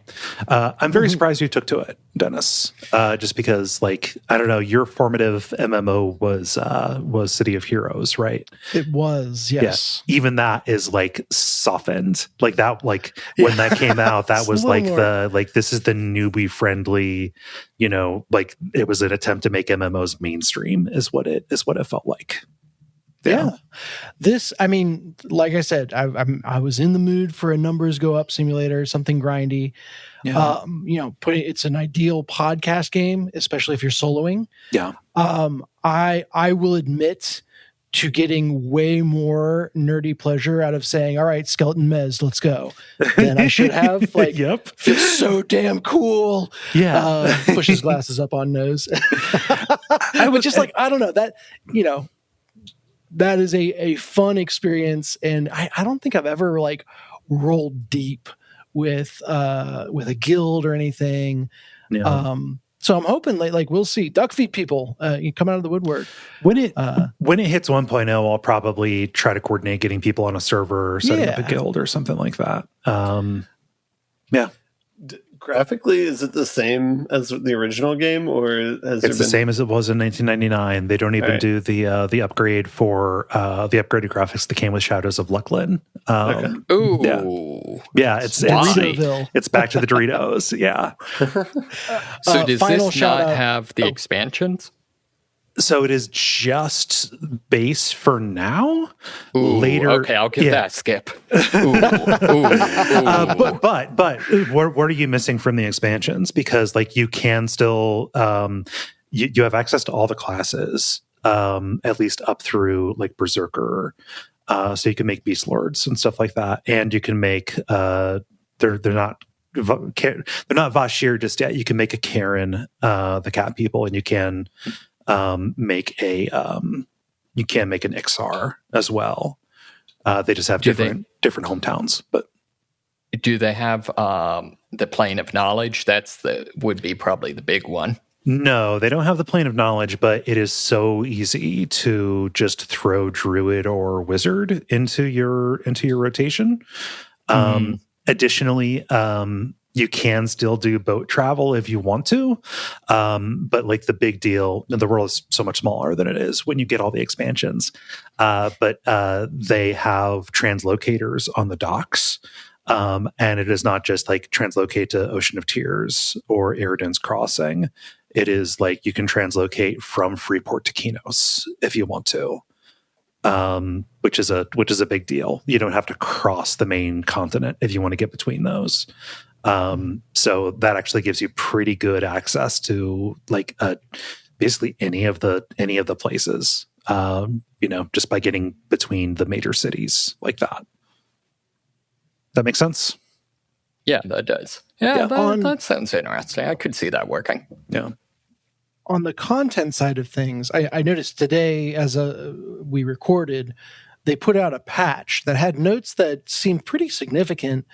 I'm very surprised you took to it, Dennis. Just because, like, I don't know, your formative MMO was City of Heroes, right?
It was, yes.
Yeah. Even that is like softened, like that. Like when that came out, that was like this is the newbie friendly. Like it was an attempt to make MMOs mainstream, is what it felt like.
Yeah. This, I mean, like I said, I was in the mood for a numbers go up simulator, something grindy. Yeah. It's an ideal podcast game, especially if you're soloing.
Yeah.
I will admit to getting way more nerdy pleasure out of saying, all right, Skeleton Mez, let's go. Than I should have. Like, feels so damn cool.
Yeah.
Push his glasses up on nose. I was just like, I don't know, that, that is a fun experience, and I don't think I've ever like rolled deep with a guild or anything. Yeah. So I'm hoping like we'll see Duckfeed people you come out of the woodwork
when it hits 1.0. I'll probably try to coordinate getting people on a server or setting up a guild or something like that. Yeah.
Graphically, is it the same as the original game, or has
it's the same as it was in 1999? They don't even do the upgrade for the upgraded graphics that came with Shadows of Lucklin.
Ooh,
yeah, it's back to the Doritos. Yeah.
So does this not have the expansions?
So it is just base for now.
Ooh,
later,
okay, I'll give that skip.
But what are you missing from the expansions? Because like you can still you have access to all the classes, at least up through like Berserker. So you can make Beast Lords and stuff like that, and you can make they're not Vashir just yet. You can make a Karen, the cat people, and you can. Make an Ixar as well. They just have different hometowns. But
do they have the Plane of Knowledge? Would be probably the big one.
No, they don't have the Plane of Knowledge, but it is so easy to just throw Druid or Wizard into your rotation. Additionally, you can still do boat travel if you want to. But like the big deal, the world is so much smaller than it is when you get all the expansions. But they have translocators on the docks. And it is not just like translocate to Ocean of Tears or Eridan's Crossing. It is like you can translocate from Freeport to Kinos if you want to. Which is a big deal. You don't have to cross the main continent if you want to get between those. So that actually gives you pretty good access to like basically any of the places. Just by getting between the major cities like that. That makes sense?
Yeah, that does. Yeah, that sounds interesting. I could see that working.
Yeah.
on the content side of things, I noticed today as we recorded, they put out a patch that had notes that seemed pretty significant,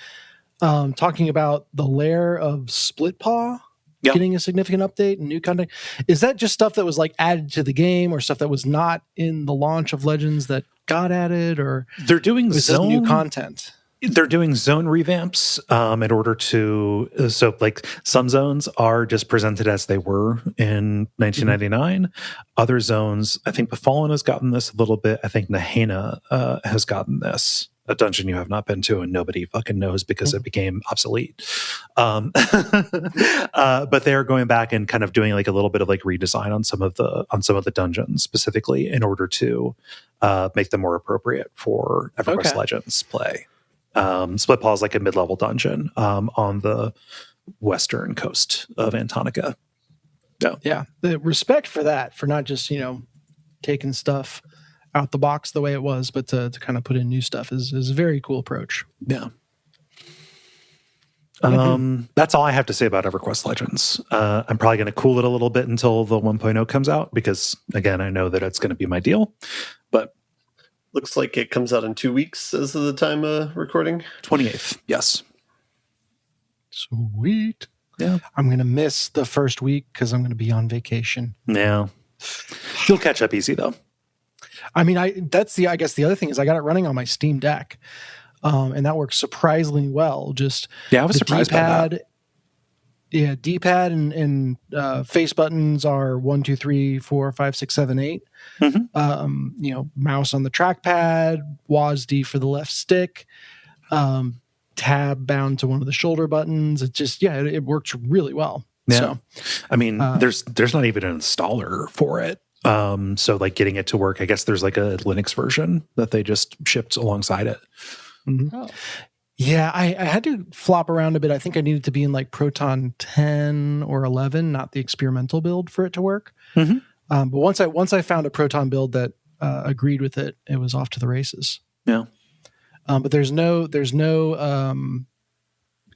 talking about the lair of Split Paw getting a significant update and new content. Is that just stuff that was like added to the game, or stuff that was not in the launch of Legends that got added, or
they're doing
new content?
They're doing zone revamps in order to, so like some zones are just presented as they were in 1999. Other zones, I think Befallen has gotten this a little bit. I think Nahena has gotten this, a dungeon you have not been to and nobody fucking knows because it became obsolete. But they're going back and kind of doing like a little bit of like redesign on some of the dungeons specifically in order to make them more appropriate for EverQuest Legends play. Split Paw is like a mid-level dungeon on the western coast of Antonica.
Yeah. The respect for that, for not just, taking stuff out the box the way it was, but to kind of put in new stuff is a very cool approach.
Yeah. That's all I have to say about EverQuest Legends. I'm probably going to cool it a little bit until the 1.0 comes out because, again, I know that it's going to be my deal. But
looks like it comes out in 2 weeks as of the time of recording.
28th, yes.
Sweet.
Yeah.
I'm going to miss the first week because I'm going to be on vacation.
Yeah. You'll catch up easy, though.
I mean, I guess the other thing is I got it running on my Steam Deck, and that works surprisingly well.
I was surprised by that.
Yeah, D-pad and face buttons are 1, 2, 3, 4, 5, 6, 7, 8. Mouse on the trackpad, WASD for the left stick, tab bound to one of the shoulder buttons. It just, it works really well.
Yeah.
So,
I mean, there's not even an installer for it. So like getting it to work, I guess there's like a Linux version that they just shipped alongside it.
Mm-hmm. Oh. Yeah, I had to flop around a bit. I think I needed to be in like Proton 10 or 11, not the experimental build for it to work.
Mm-hmm.
But once I found a Proton build that agreed with it, it was off to the races.
Yeah.
But there's no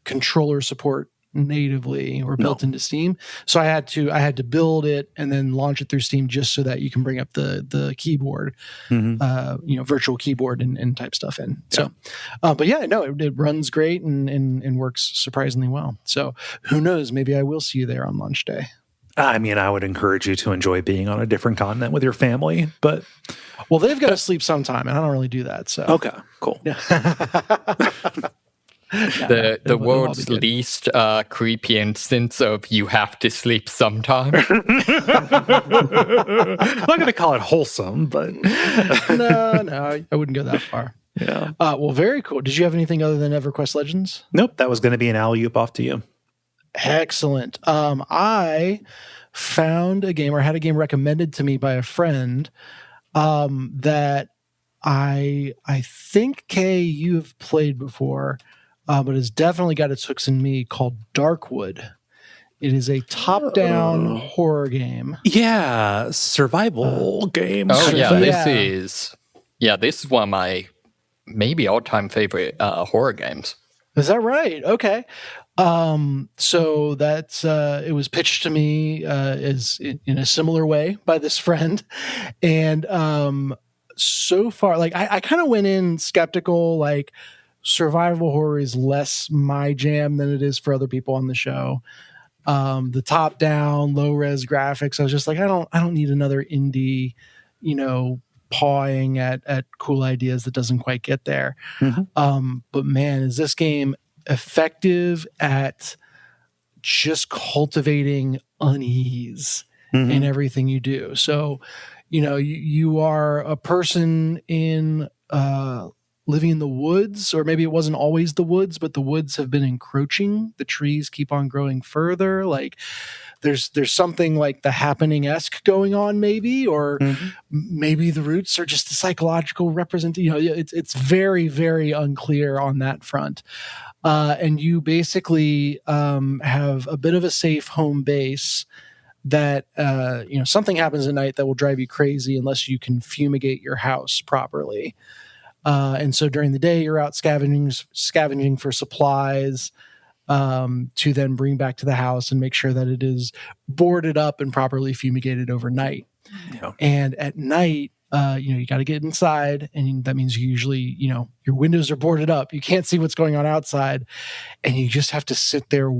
controller support natively or built into Steam. So I had to build it and then launch it through Steam just so that you can bring up the keyboard, virtual keyboard and type stuff in. Yeah. So, but it runs great and works surprisingly well. So who knows? Maybe I will see you there on launch day.
I mean, I would encourage you to enjoy being on a different continent with your family, but
they've got to sleep sometime, and I don't really do that. So
okay, cool.
Yeah.
The world's least creepy instance of you have to sleep sometime.
I'm not going to call it wholesome, but
no, I wouldn't go that far.
Yeah.
Well, very cool. Did you have anything other than EverQuest Legends?
Nope. That was going to be an alley-oop off to you.
Excellent. I found a game, or had a game recommended to me by a friend that I think, Kaye, you have played before, but it's definitely got its hooks in me, called Darkwood. It is a top-down horror game.
Yeah, survival game.
This is one of my maybe all-time favorite horror games.
Is that right? Okay. So that's it was pitched to me as in a similar way by this friend, and so far, like I kind of went in skeptical, like survival horror is less my jam than it is for other people on the show. The top down low res graphics, I was just like, I don't need another indie, pawing at cool ideas that doesn't quite get there. Mm-hmm. But man, is this game effective at just cultivating unease in everything you do. So, you are a person in living in the woods, or maybe it wasn't always the woods, but the woods have been encroaching. The trees keep on growing further. Like there's something like The Happening-esque going on, maybe, or maybe the roots are just a psychological representation. It's very, very unclear on that front. And you basically have a bit of a safe home base that, something happens at night that will drive you crazy unless you can fumigate your house properly. And so during the day, you're out scavenging for supplies. to then bring back to the house and make sure that it is boarded up and properly fumigated overnight.
Yeah.
And at night, you got to get inside, and that means usually, your windows are boarded up. You can't see what's going on outside, and you just have to sit there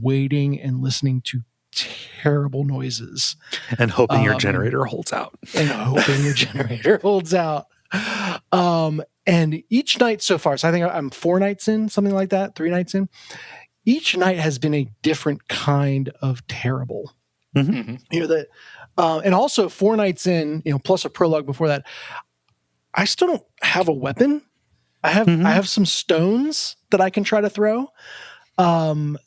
waiting and listening to terrible noises.
And hoping your generator holds out.
And each night so far, so I think I'm 4 nights in, something like that, 3 nights in. Each night has been a different kind of terrible.
Mm-hmm.
And also 4 nights in, plus a prologue before that, I still don't have a weapon. I have some stones that I can try to throw, and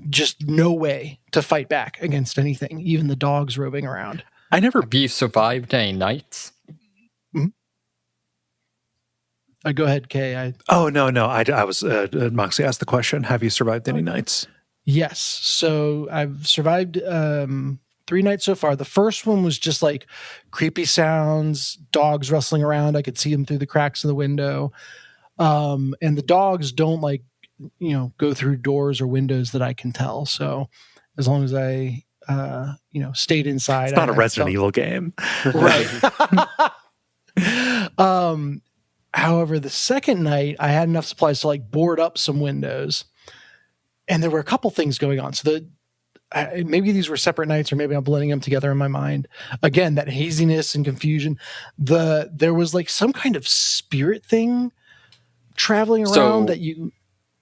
just no way to fight back against anything, even the dogs roving around.
Have you survived any nights?
Go ahead, Kaye.
No. I was Moxie asked the question. Have you survived any nights?
Yes. So I've survived 3 nights so far. The first one was just like creepy sounds, dogs rustling around. I could see them through the cracks of the window. And the dogs don't go through doors or windows that I can tell. So as long as I, stayed inside.
It's not a Resident Evil game.
Right. However, the second night I had enough supplies to board up some windows, and there were a couple things going on. So maybe these were separate nights, or maybe I'm blending them together in my mind. Again, that haziness and confusion. There was some kind of spirit thing traveling around that you.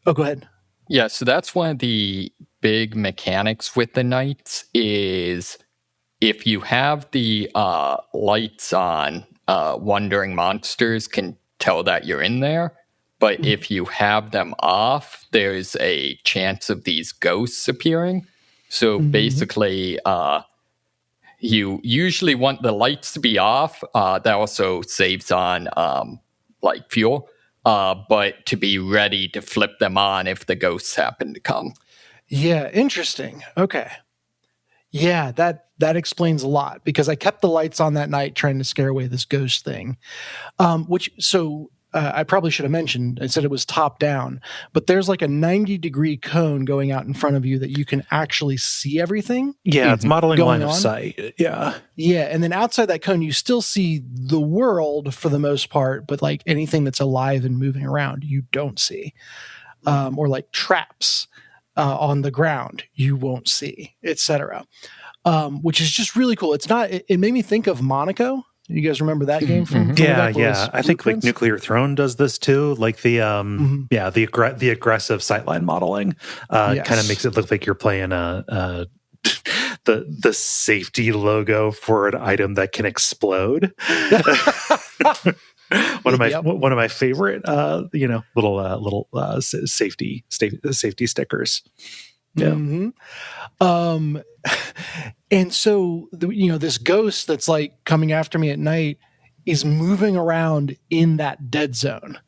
Oh, go ahead.
Yeah, so that's one of the big mechanics with the nights is if you have the lights on, wandering monsters can tell that you're in there. But if you have them off, there's a chance of these ghosts appearing. So basically, you usually want the lights to be off. That also saves on fuel. But to be ready to flip them on if the ghosts happen to come.
Yeah, interesting. Okay. Yeah, that explains a lot, because I kept the lights on that night trying to scare away this ghost thing. I probably should have mentioned, I said it was top down, but there's a 90-degree cone going out in front of you that you can actually see everything.
Yeah, it's modeling line of sight. Yeah.
Yeah, and then outside that cone, you still see the world for the most part, but anything that's alive and moving around, you don't see. Or traps on the ground, you won't see, etc. Which is just really cool. It made me think of Monaco. You guys remember that game from
Yeah. I think Nuclear Throne does this too. The aggressive sightline modeling kind of makes it look like you're playing the safety logo for an item that can explode. One of my favorite little safety stickers. Yeah.
And so this ghost that's coming after me at night is moving around in that dead zone.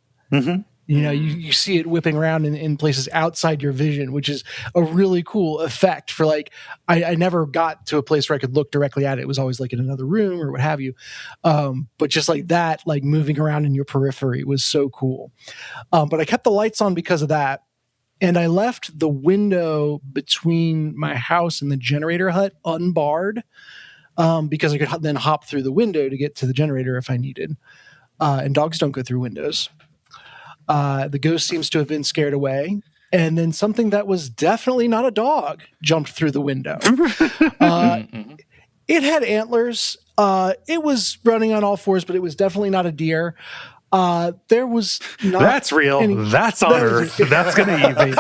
You see it whipping around in places outside your vision, which is a really cool effect for I never got to a place where I could look directly at it. It was always in another room or what have you. But just that, moving around in your periphery was so cool. But I kept the lights on because of that. And I left the window between my house and the generator hut unbarred because I could then hop through the window to get to the generator if I needed. And dogs don't go through windows. The ghost seems to have been scared away. And then something that was definitely not a dog jumped through the window. It had antlers. It was running on all fours, but it was definitely not a deer. There was not.
That's real. That's on Earth. That's going to eat me.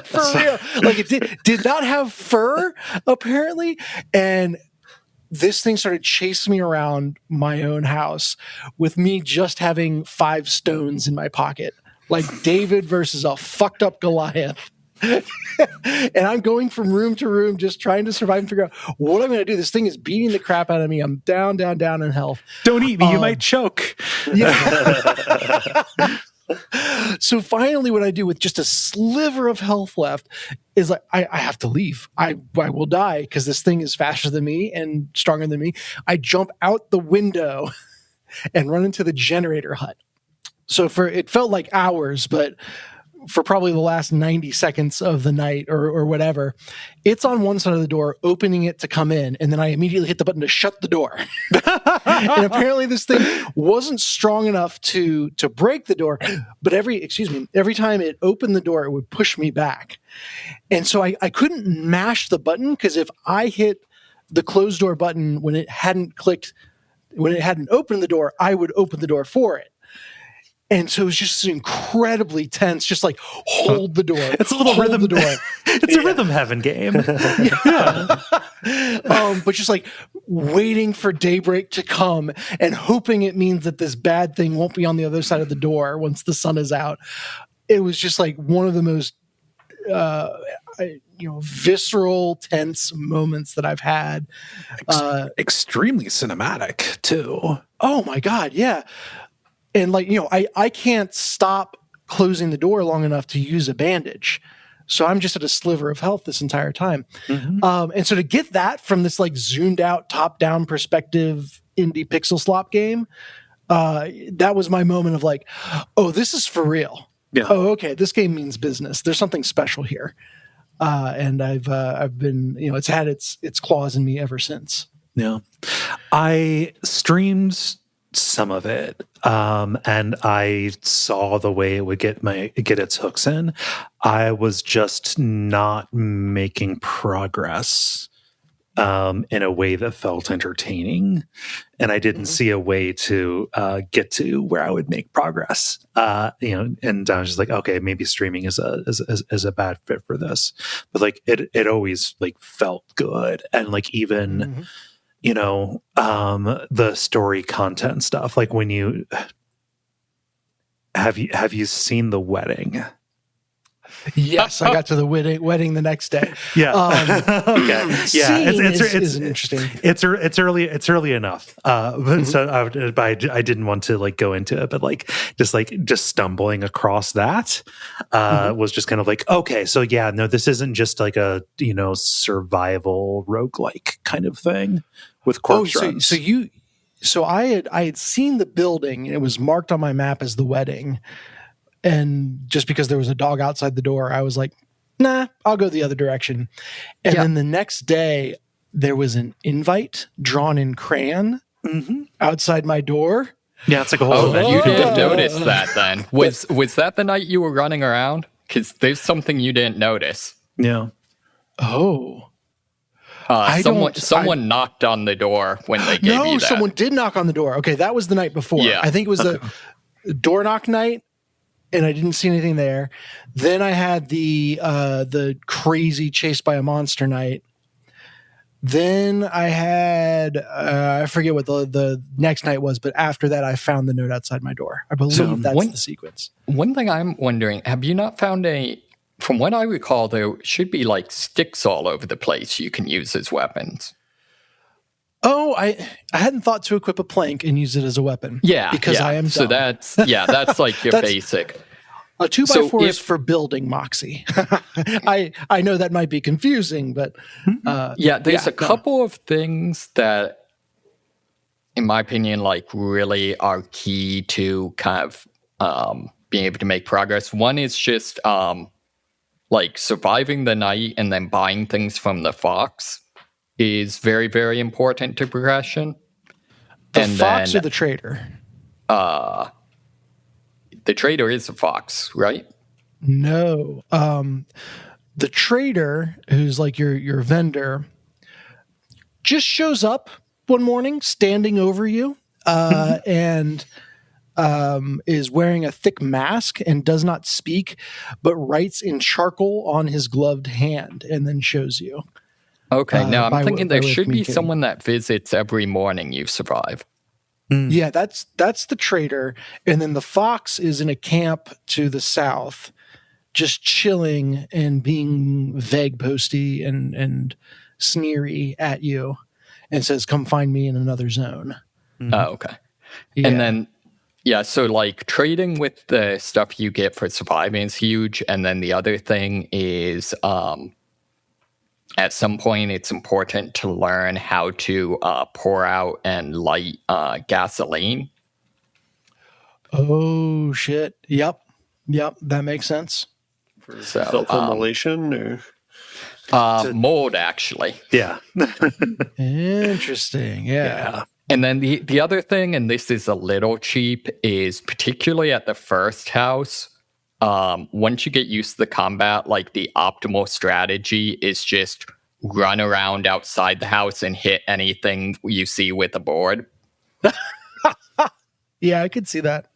For real. It did not have fur, apparently. And this thing started chasing me around my own house with me just having 5 stones in my pocket. David versus a fucked up Goliath. And I'm going from room to room just trying to survive and figure out what I'm going to do. This thing is beating the crap out of me. I'm down in health.
Don't eat me. You might choke.
Yeah. So finally what I do with just a sliver of health left is I have to leave. I will die because this thing is faster than me and stronger than me. I jump out the window and run into the generator hut. So it felt like hours, but for probably the last 90 seconds of the night or whatever, it's on one side of the door, opening it to come in, and then I immediately hit the button to shut the door. And apparently this thing wasn't strong enough to break the door, but every time it opened the door, it would push me back. And so I couldn't mash the button, because if I hit the closed door button when it hadn't opened the door, I would open the door for it. And so it was just incredibly tense, just like hold the door.
It's a little rhythm.
The door.
It's a rhythm heaven game.
But just like waiting for daybreak to come and hoping it means that this bad thing won't be on the other side of the door once the sun is out. It was just like one of the most visceral, tense moments that I've had.
Extremely cinematic too.
Oh my God, yeah. And I can't stop closing the door long enough to use a bandage. So I'm just at a sliver of health this entire time. Mm-hmm. And so to get that from this like zoomed out, top down perspective indie pixel slop game, that was my moment of like, oh, this is for real. Yeah. Oh, okay. This game means business. There's something special here. And I've been, it's had its claws in me ever since.
Yeah. I streamed some of it, and I saw the way it would get its hooks in. I was just not making progress in a way that felt entertaining, and I didn't see a way to get to where I would make progress. And I was just like, okay, maybe streaming is a bad fit for this. But like it always like felt good, and like even. Mm-hmm. The story content stuff. Like when you have you seen The Wedding?
Yes, I got to the wedding the next day.
Yeah. Okay. Yeah.
It's interesting.
It's early enough. But so I didn't want to like go into it, but just stumbling across that was just kind of like, okay, so yeah, no, this isn't just like a survival roguelike kind of thing with corpse runs.
So I had seen the building, and it was marked on my map as The Wedding. And just because there was a dog outside the door, I was like, nah, I'll go the other direction. And then the next day, there was an invite drawn in crayon outside my door.
Yeah, it's like a whole event.
You didn't notice that then. Was that the night you were running around? Because there's something you didn't notice.
Yeah.
Oh.
Someone knocked on the door when they gave you that.
No, someone did knock on the door. Okay, that was the night before.
Yeah.
I think it was the door knock night. And I didn't see anything there. Then I had the crazy chase by a monster night. Then I had I forget what the next night was, but after that I found the note outside my door. I believe that's the sequence.
One thing I'm wondering, have you not found from what I recall, there should be like sticks all over the place you can use as weapons.
Oh, I hadn't thought to equip a plank and use it as a weapon.
Yeah,
because I am dumb.
So that's like your basic.
A 2x4 is for building, Moxie. I know that might be confusing, but
there's a couple of things that, in my opinion, like really are key to kind of being able to make progress. One is just like surviving the night and then buying things from the fox is very, very important to progression.
The fox or the trader?
The trader is a fox, right?
No. The trader, who's like your vendor, just shows up one morning standing over you and is wearing a thick mask and does not speak, but writes in charcoal on his gloved hand and then shows you.
Okay, now I'm thinking there should be someone that visits every morning you survive.
Yeah, that's the trader. And then the fox is in a camp to the south, just chilling and being vague posty and sneery at you and says, come find me in another zone.
Oh, okay. Yeah. And then, so like trading with the stuff you get for surviving is huge. And then the other thing is at some point, it's important to learn how to pour out and light gasoline.
Oh shit! Yep, that makes sense.
For self-immolation or
mold, actually.
Yeah.
Interesting. Yeah.
And then the other thing, and this is a little cheap, is particularly at the first house, once you get used to the combat, like the optimal strategy is just run around outside the house and hit anything you see with a board.
Yeah, I could see that.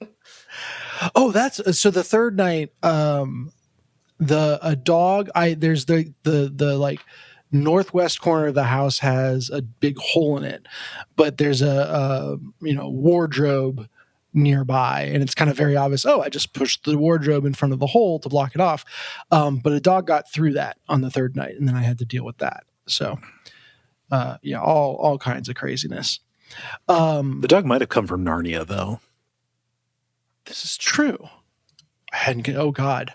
Oh, that's so the third night, there's the like northwest corner of the house has a big hole in it, but there's a wardrobe nearby, and it's kind of very obvious. Oh, I just pushed the wardrobe in front of the hole to block it off. But a dog got through that on the third night, and then I had to deal with that. So, all kinds of craziness.
The dog might have come from Narnia, though.
This is true. I hadn't. Oh God.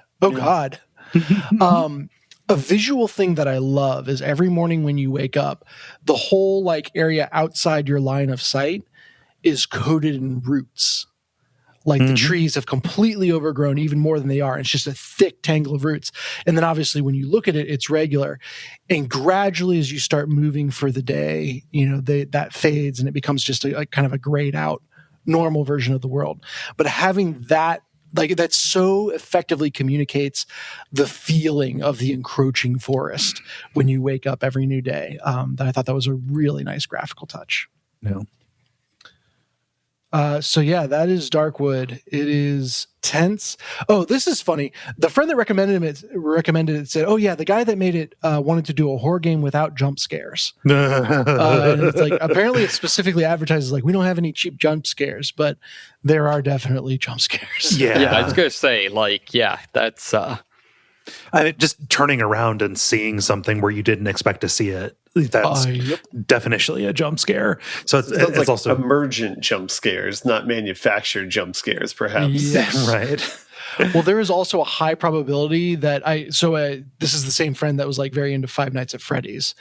A visual thing that I love is every morning when you wake up, the whole like area outside your line of sight is coated in roots. Like the trees have completely overgrown even more than they are. It's just a thick tangle of roots. And then obviously when you look at it, it's regular. And gradually as you start moving for the day, that fades and it becomes just a kind of a grayed out normal version of the world. But having that, like that so effectively communicates the feeling of the encroaching forest when you wake up every new day. That I thought that was a really nice graphical touch.
No.
So yeah, that is Darkwood. It is tense. Oh, this is funny. The friend that recommended it said, "Oh yeah, the guy that made it wanted to do a horror game without jump scares." And it's like apparently it specifically advertises like we don't have any cheap jump scares, but there are definitely jump scares.
Yeah, I was gonna say that's.
Just turning around and seeing something where you didn't expect to see it. That's definitionally a jump scare. So it's
like
also
emergent jump scares, not manufactured jump scares, perhaps.
Yes.
Right.
Well, there is also a high probability that this is the same friend that was like very into Five Nights at Freddy's.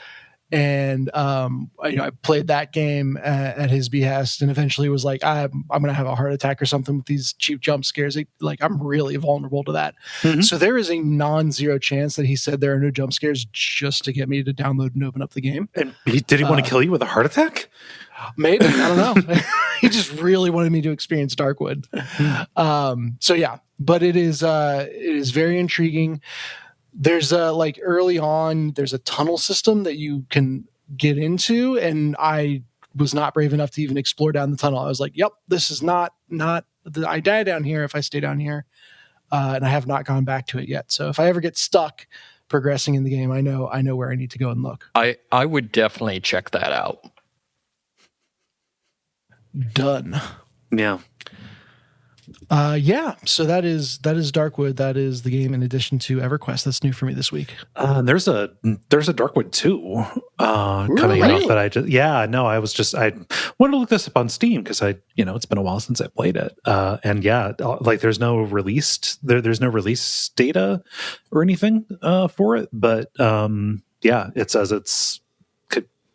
And I played that game at his behest, and eventually was like, I'm going to have a heart attack or something with these cheap jump scares. Like I'm really vulnerable to that. Mm-hmm. So there is a non-zero chance that he said there are no jump scares just to get me to download and open up the game.
And did he want to kill you with a heart attack?
Maybe, I don't know. He just really wanted me to experience Darkwood. So yeah, but it is very intriguing. There's like early on, there's a tunnel system that you can get into, and I was not brave enough to even explore down the tunnel. I was like, "Yep, this is not. I die down here if I stay down here," and I have not gone back to it yet. So if I ever get stuck progressing in the game, I know where I need to go and look.
I would definitely check that out.
Done.
Yeah.
So that is Darkwood. That is the game in addition to EverQuest. That's new for me this week.
There's a Darkwood 2 coming out that I wanted to look this up on Steam because it's been a while since I played it. And like there's no release data or anything for it, but it says it's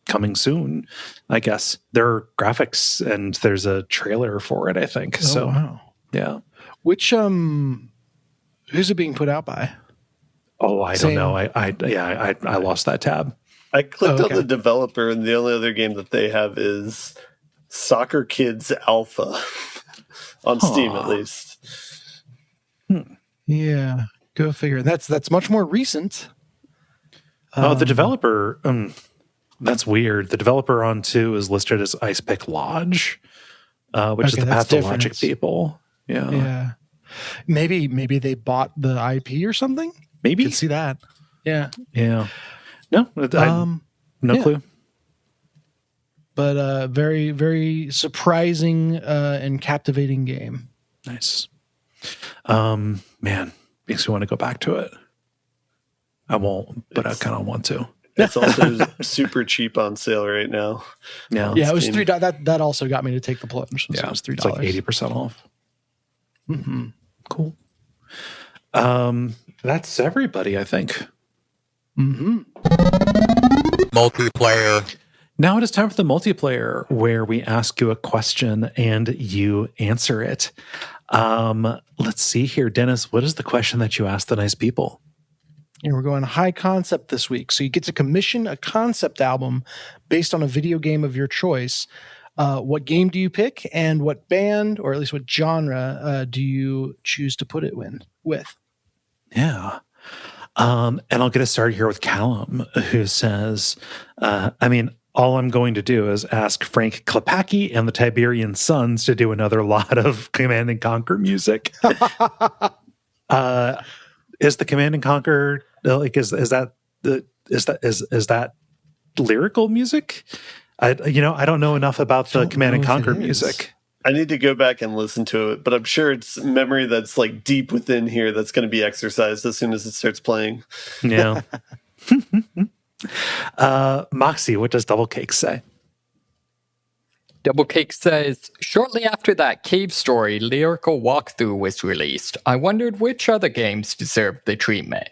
coming soon, I guess. There are graphics and there's a trailer for it, I think. Wow. Yeah.
Which who's it being put out by?
Oh, I don't know. I lost that tab.
I clicked on the developer, and the only other game that they have is Soccer Kids Alpha on Steam, at least.
Yeah, go figure. That's much more recent.
The developer. That's weird. The developer on 2 is listed as Ice Pick Lodge, which is the Pathologic people.
Yeah. Maybe they bought the IP or something.
Maybe
could see that. Yeah.
Yeah. No, no clue.
But very, very surprising and captivating game.
Nice. Man, makes me want to go back to it. I won't, but I kind of want to.
It's also super cheap on sale right now.
Yeah, it was $3. That also got me to take the plunge. So it was $3.
It's like 80% off.
Mm-hmm.
Cool. That's everybody, I think.
Mm-hmm.
Multiplayer.
Now it is time for the multiplayer, where we ask you a question and you answer it. Let's see here. Dennis, what is the question that you asked the nice people?
And we're going high concept this week. So you get to commission a concept album based on a video game of your choice. What game do you pick, and what band, or at least what genre, do you choose to put it with?
Yeah. And I'll get us started here with Callum, who says, all I'm going to do is ask Frank Klepacki and the Tiberian Sons to do another lot of Command and Conquer music. Is the Command and Conquer is that lyrical music? I don't know enough about the Command and Conquer music.
I need to go back and listen to it, but I'm sure it's memory that's like deep within here that's going to be exercised as soon as it starts playing.
Yeah. Moxie, what does Double Cake say?
Double Cake says, shortly after that Cave Story lyrical walkthrough was released, I wondered which other games deserved the treatment.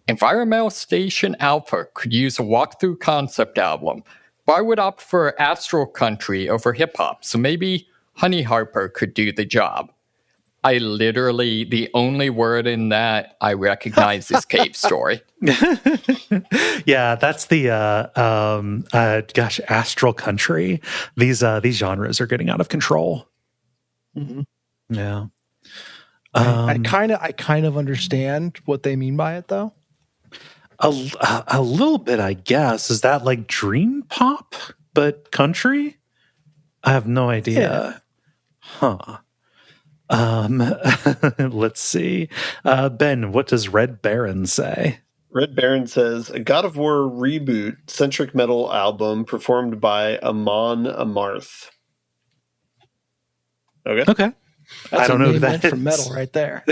Environmental Station Alpha could use a walkthrough concept album, but I would opt for Astral Country over hip-hop, so maybe Honey Harper could do the job. I literally, the only word in that I recognize is Cave Story.
Yeah, that's the Astral Country. These genres are getting out of control.
Mm-hmm.
Yeah.
I kind of understand what they mean by it, though.
A little bit, I guess. Is that like dream pop but country? I have no idea. Huh. Let's see. Ben, what does Red Baron say?
Red Baron says, a God of War reboot centric metal album performed by Amon Amarth.
Okay.
That's
I don't know who that
meant
is.
for metal right there.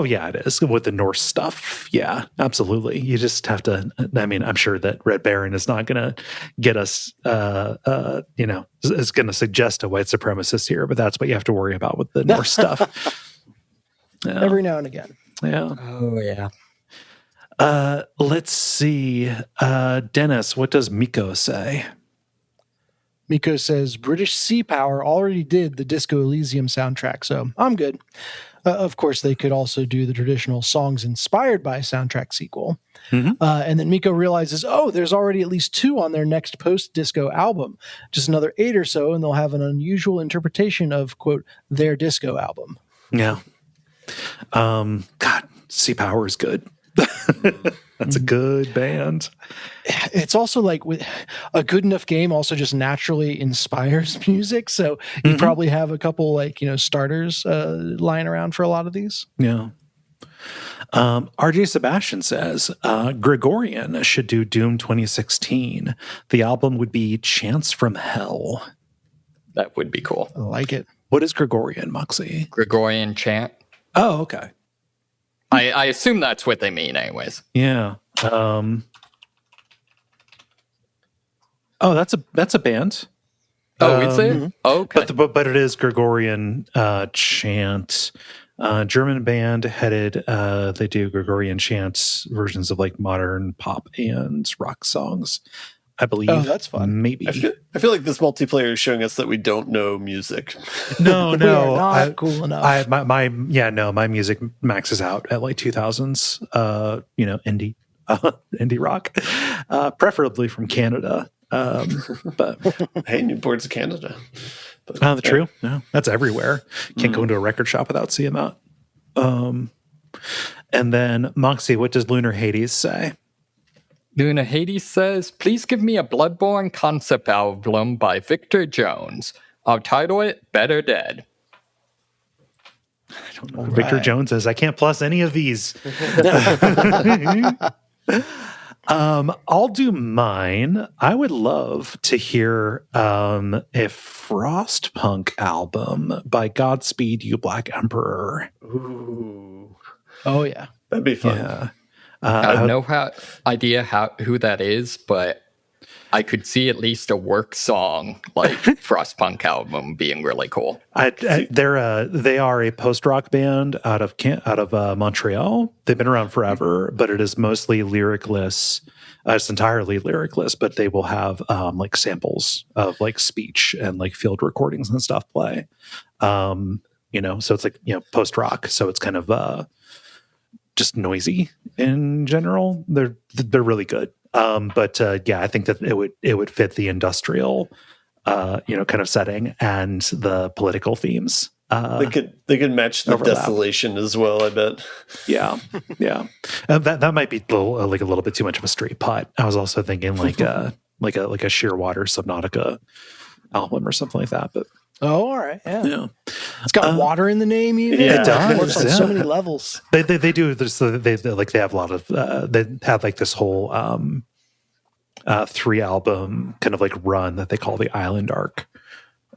Yeah, it is with the Norse stuff. Yeah, absolutely. You just have to. I'm sure that Red Baron is not going to get us. Is going to suggest a white supremacist here, but that's what you have to worry about with the Norse stuff. Yeah.
Every now and again.
Yeah.
Oh yeah.
Let's see. Dennis, what does Miko say?
Miko says British Sea Power already did the Disco Elysium soundtrack, so I'm good. Of course, they could also do the traditional songs inspired by a soundtrack sequel. Mm-hmm. And then Miko realizes, there's already at least 2 on their next post-disco album. Just another 8 or so, and they'll have an unusual interpretation of, quote, their disco album.
Yeah. God, Sea Power is good. That's a good band.
It's also like a good enough game also just naturally inspires music. So you probably have a couple starters lying around for a lot of these.
Yeah. RJ Sebastian says Gregorian should do Doom 2016. The album would be Chants from Hell.
That would be cool.
I like it.
What is Gregorian, Moxie?
Gregorian chant.
Oh, okay.
I assume that's what they mean anyways.
Yeah. That's a band.
Oh, is it? Okay.
But it is Gregorian chant. German band headed. They do Gregorian chants versions of like modern pop and rock songs, I believe.
Oh, that's fun.
Maybe.
I feel like this multiplayer is showing us that we don't know music.
No,
we are not cool enough.
My music maxes out at like 2000s. Indie rock, preferably from Canada. But
hey, Newport's Canada.
But, true. No, that's everywhere. Can't go into a record shop without seeing that. And then Moxie, what does Lunar Hades say?
Luna Hades says, please give me a Bloodborne concept album by Victor Jones. I'll title it Better Dead.
I don't know who Victor Jones is. I can't plus any of these. I'll do mine. I would love to hear a Frostpunk album by Godspeed You Black Emperor.
Ooh.
Oh, yeah.
That'd be fun.
Yeah.
I have no idea who that is, but I could see at least a work song like Frostpunk album being really cool.
They are a post-rock band out of Montreal. They've been around forever, but it is mostly lyricless. It's entirely lyricless, but they will have like samples of like speech and like field recordings and stuff play. So it's like, post-rock. So it's kind of just noisy in general. They're really good. But I think that it would fit the industrial, kind of setting and the political themes.
They could match the overlap. Desolation as well, I bet.
Yeah. That might be a little bit too much of a straight putt. I was also thinking like a Shearwater Subnautica album or something like that. But
all right, yeah. It's got water in the name. Even.
Yeah, it does.
It works on so many levels.
They do this. They have a lot of. They have like this whole 3-album kind of like run that they call the Island Arc.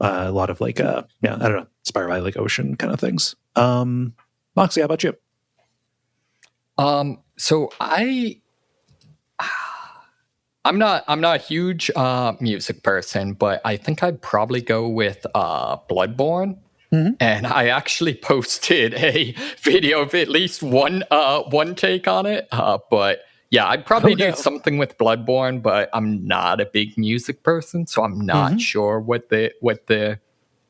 A lot of like I don't know, inspired by like ocean kind of things. Moxie, how about you?
So I'm not a huge music person, but I think I'd probably go with Bloodborne. Mm-hmm. And I actually posted a video of at least one take on it. But yeah, I'd probably do something with Bloodborne, but I'm not a big music person, so I'm not sure what the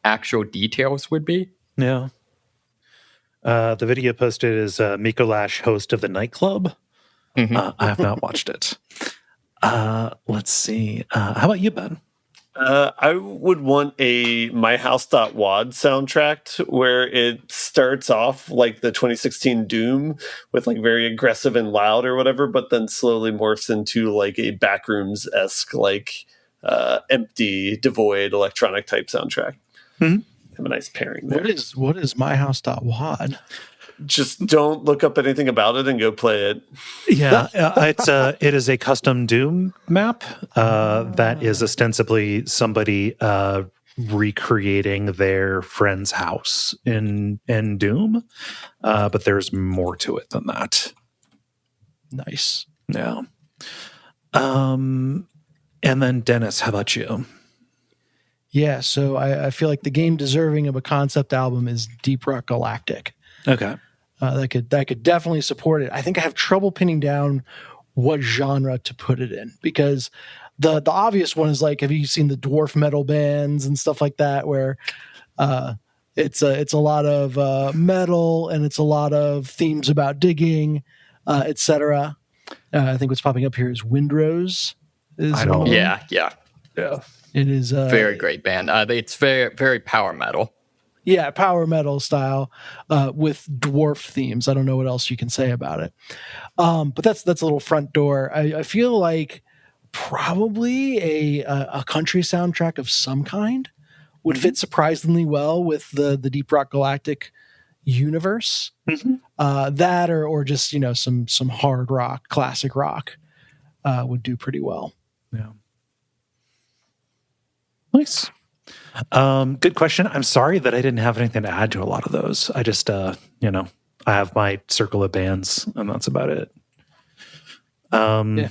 actual details would be.
Yeah. The video posted is Mikolash, host of the nightclub. Mm-hmm. I have not watched it. Let's see. How about you, Ben?
I would want a myhouse.wad soundtrack where it starts off like the 2016 Doom with like very aggressive and loud or whatever, but then slowly morphs into like a Backrooms-esque, like empty, devoid electronic type soundtrack. Mm-hmm. Have a nice pairing there.
What is myhouse.wad?
Just don't look up anything about it and go play it.
Yeah, it is a custom Doom map that is ostensibly somebody recreating their friend's house in Doom, but there's more to it than that.
Nice.
Yeah. And then Dennis, how about you?
Yeah, so I feel like the game deserving of a concept album is Deep Rock Galactic.
Okay.
That could definitely support it. I think I have trouble pinning down what genre to put it in, because the obvious one is like, have you seen the dwarf metal bands and stuff like that, where it's a lot of metal and it's a lot of themes about digging, etc. I think what's popping up here is Windrose.
Yeah.
It is
very great band. It's very, very power metal.
Yeah, power metal style with dwarf themes. I don't know what else you can say about it. But that's a little front door. I feel like probably a country soundtrack of some kind would fit surprisingly well with the Deep Rock Galactic universe. Mm-hmm. That or just some hard rock, classic rock would do pretty well.
Yeah. Nice. Good question. I'm sorry that I didn't have anything to add to a lot of those. I just, I have my circle of bands and that's about it.
Yeah.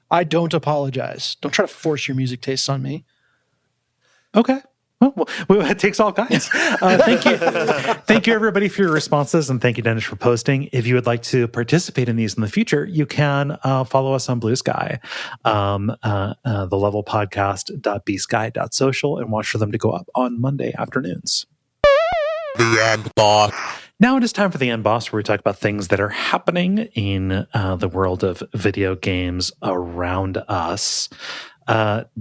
I don't apologize. Don't try to force your music tastes on me.
Okay. Well, it takes all kinds. Thank you. Thank you, everybody, for your responses. And thank you, Dennis, for posting. If you would like to participate in these in the future, you can follow us on Blue Sky, the levelpodcast.bsky.social, and watch for them to go up on Monday afternoons. The End Boss. Now it is time for the End Boss, where we talk about things that are happening in the world of video games around us.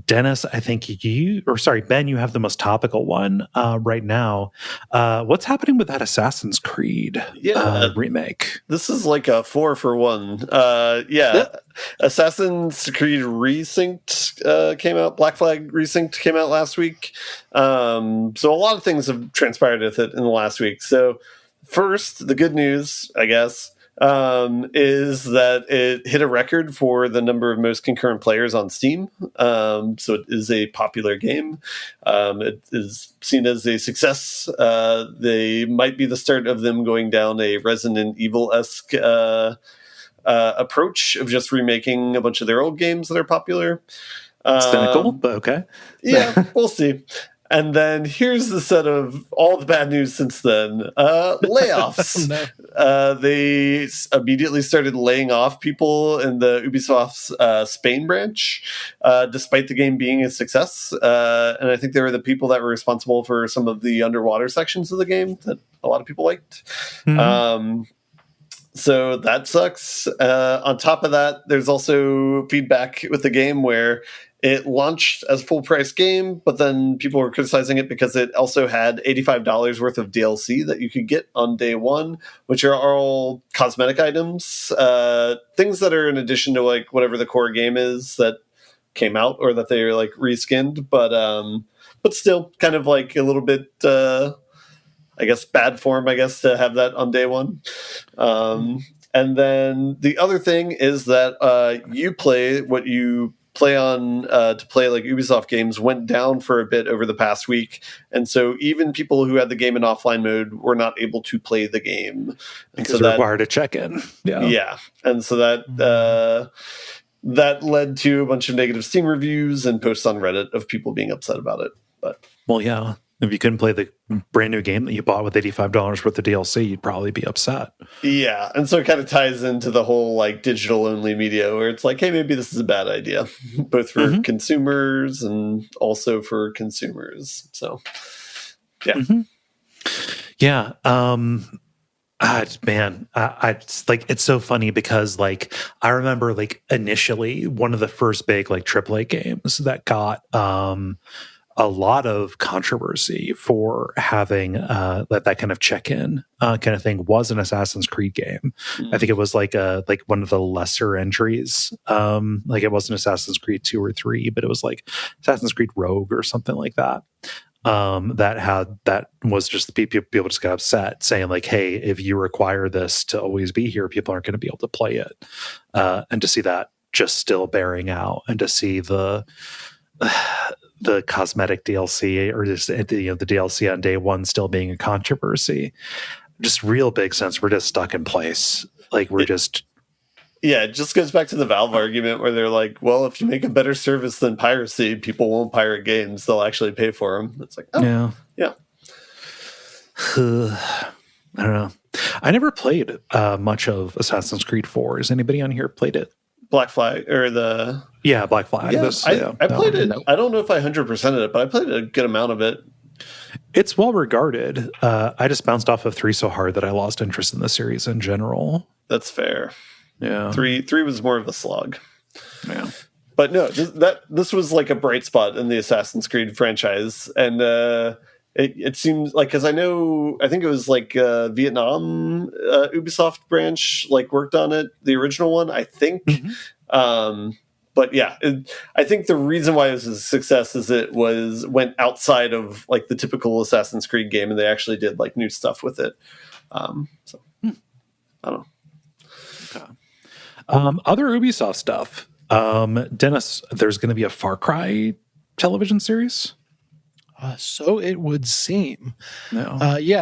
Dennis, I think Ben, you have the most topical one right now. What's happening with that Assassin's Creed remake?
This is like a 4-for-1. Assassin's Creed Resynced came out. Black Flag Resynced came out last week. So a lot of things have transpired with it in the last week. So first, the good news, I guess, is that it hit a record for the number of most concurrent players on Steam. So it is a popular game. It is seen as a success. They might be the start of them going down a Resident Evil-esque approach of just remaking a bunch of their old games that are popular.
Cynical, but okay.
Yeah, we'll see. And then here's the set of all the bad news since then. Layoffs. They immediately started laying off people in the Ubisoft's Spain branch, despite the game being a success. And I think they were the people that were responsible for some of the underwater sections of the game that a lot of people liked. Mm-hmm. So that sucks. On top of that, there's also feedback with the game where it launched as a full-price game, but then people were criticizing it because it also had $85 worth of DLC that you could get on day one, which are all cosmetic items, things that are in addition to like whatever the core game is that came out or that they're like reskinned, but still kind of like a little bit, I guess, bad form, I guess, to have that on day one. And then the other thing is that you play what you play on to play like Ubisoft games went down for a bit over the past week, and so even people who had the game in offline mode were not able to play the game
because they're required to check in.
Yeah, and so that that led to a bunch of negative Steam reviews and posts on Reddit of people being upset about it. But
well, yeah. If you couldn't play the brand new game that you bought with $85 worth of DLC, you'd probably be upset.
Yeah, and so it kind of ties into the whole like digital-only media where it's like, hey, maybe this is a bad idea, both for consumers and also for consumers. So, yeah.
Mm-hmm. Yeah. Man, it's like, it's so funny because like, I remember like initially one of the first big like AAA games that got, a lot of controversy for having that kind of check-in kind of thing was an Assassin's Creed game. I think it was like one of the lesser entries. Like it wasn't Assassin's Creed 2 or 3, but it was like Assassin's Creed Rogue or something like that. That was just people just got upset saying like, hey, if you require this to always be here, people aren't going to be able to play it. And to see that just still bearing out and to see the cosmetic DLC or just the DLC on day one still being a controversy, just real big sense we're just stuck in place. Like we're just
it just goes back to the Valve argument where they're like, well, if you make a better service than piracy, people won't pirate games; they'll actually pay for them. It's like, yeah.
I don't know. I never played much of Assassin's Creed 4. Has anybody on here played it?
Black Flag or the
Black Flag.
Yeah, I played it. I don't know if I 100%ed it, but I played a good amount of it.
It's well regarded. I just bounced off of 3 so hard that I lost interest in the series in general.
That's fair.
Yeah,
3 was more of a slog.
Yeah,
but no, this was like a bright spot in the Assassin's Creed franchise, and it seems like, because I think it was like Vietnam Ubisoft branch like worked on it, the original one, I think. But yeah, I think the reason why it was a success is it went outside of like the typical Assassin's Creed game, and they actually did like new stuff with it. I don't know.
Okay. Other Ubisoft stuff. Dennis, there's going to be a Far Cry television series.
So it would seem.
No.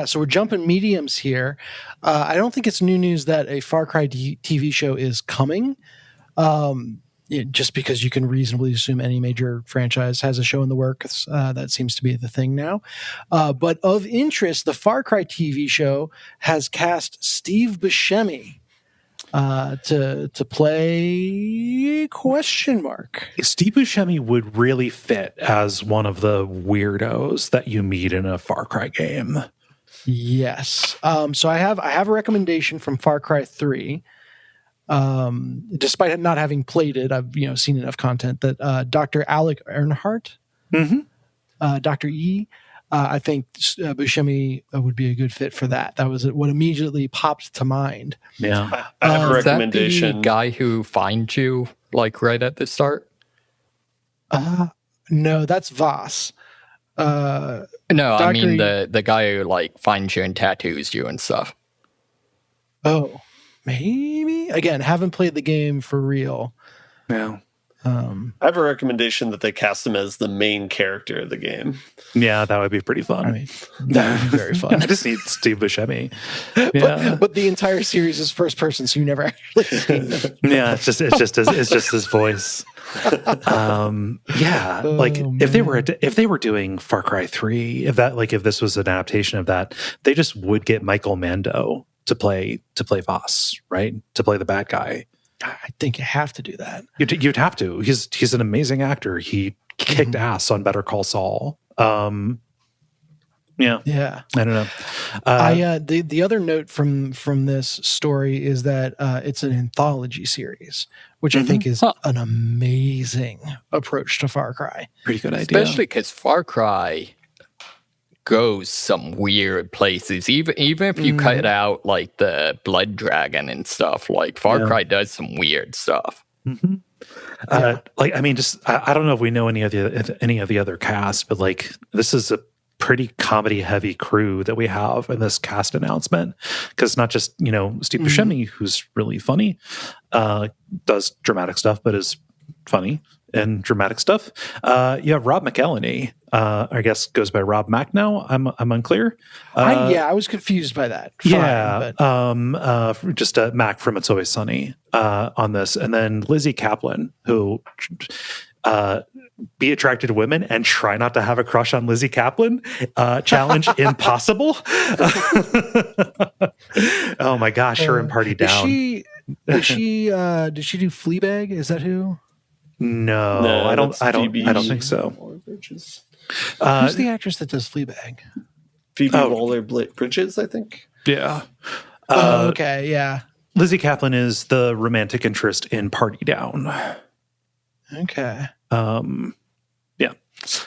So we're jumping mediums here. I don't think it's new news that a Far Cry TV show is coming. Just because you can reasonably assume any major franchise has a show in the works. That seems to be the thing now. But of interest, the Far Cry TV show has cast Steve Buscemi to play ?
Steve Buscemi would really fit as one of the weirdos that you meet in a Far Cry game.
Yes. So I have a recommendation from Far Cry 3. Despite not having played it, I've seen enough content that Dr. Alec Earnhardt, Dr. E, I think Buscemi would be a good fit for that. That was what immediately popped to mind.
Yeah,
I have a recommendation.
Is that the guy who finds you like right at the start?
No, that's Voss.
No, I mean the guy who like finds you and tattoos you and stuff.
Oh, maybe. Again, haven't played the game for real.
Yeah.
I have a recommendation that they cast him as the main character of the game.
Yeah, that would be pretty fun.
I mean, that would be very fun.
I just need Steve Buscemi. Yeah.
But the entire series is first person, so you never actually see him.
Yeah, it's just his voice. Yeah, like if they were doing Far Cry 3, if this was an adaptation of that, they just would get Michael Mando to play Voss, right? To play the bad guy.
I think you have to do that.
You'd have to. He's an amazing actor. He kicked ass on Better Call Saul. Yeah. I don't know.
The other note from this story is that it's an anthology series, which I think is an amazing approach to Far Cry.
Pretty good idea,
especially because Far Cry goes some weird places. Even if you cut out like the blood dragon and stuff, like Far Cry does some weird stuff.
Mm-hmm. I don't know if we know any of the other cast, but like this is a pretty comedy heavy crew that we have in this cast announcement, because not just Steve Buscemi, who's really funny, does dramatic stuff, but is funny and dramatic stuff. You have Rob McElhenney, I guess goes by Rob Mack now. I'm unclear.
I was confused by that.
Just Mac from It's Always Sunny on this, and then Lizzie Kaplan, who be attracted to women and try not to have a crush on Lizzie Kaplan. Challenge impossible. Oh my gosh, her in Party Down.
Did she do Fleabag? Is that who?
No, I don't think so.
Who's the actress that does Fleabag?
Phoebe Waller-Bridges, I think.
Yeah.
Okay, yeah.
Lizzie Kaplan is the romantic interest in Party Down.
Okay.
Yeah.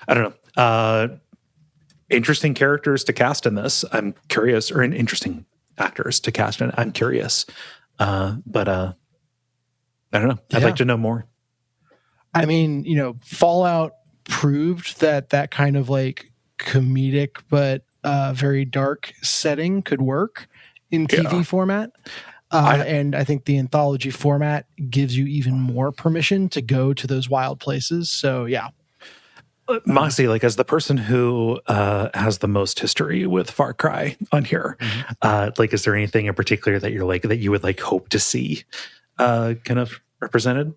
I don't know. Interesting characters to cast in this. I'm curious, or interesting actors to cast in. I'm curious. But I don't know. I'd like to know more.
I mean, Fallout proved that kind of like comedic but very dark setting could work in TV format. And I think the anthology format gives you even more permission to go to those wild places. So, yeah.
Moxie, like as the person who has the most history with Far Cry on here, like, is there anything in particular that you're like that you would like hope to see kind of represented?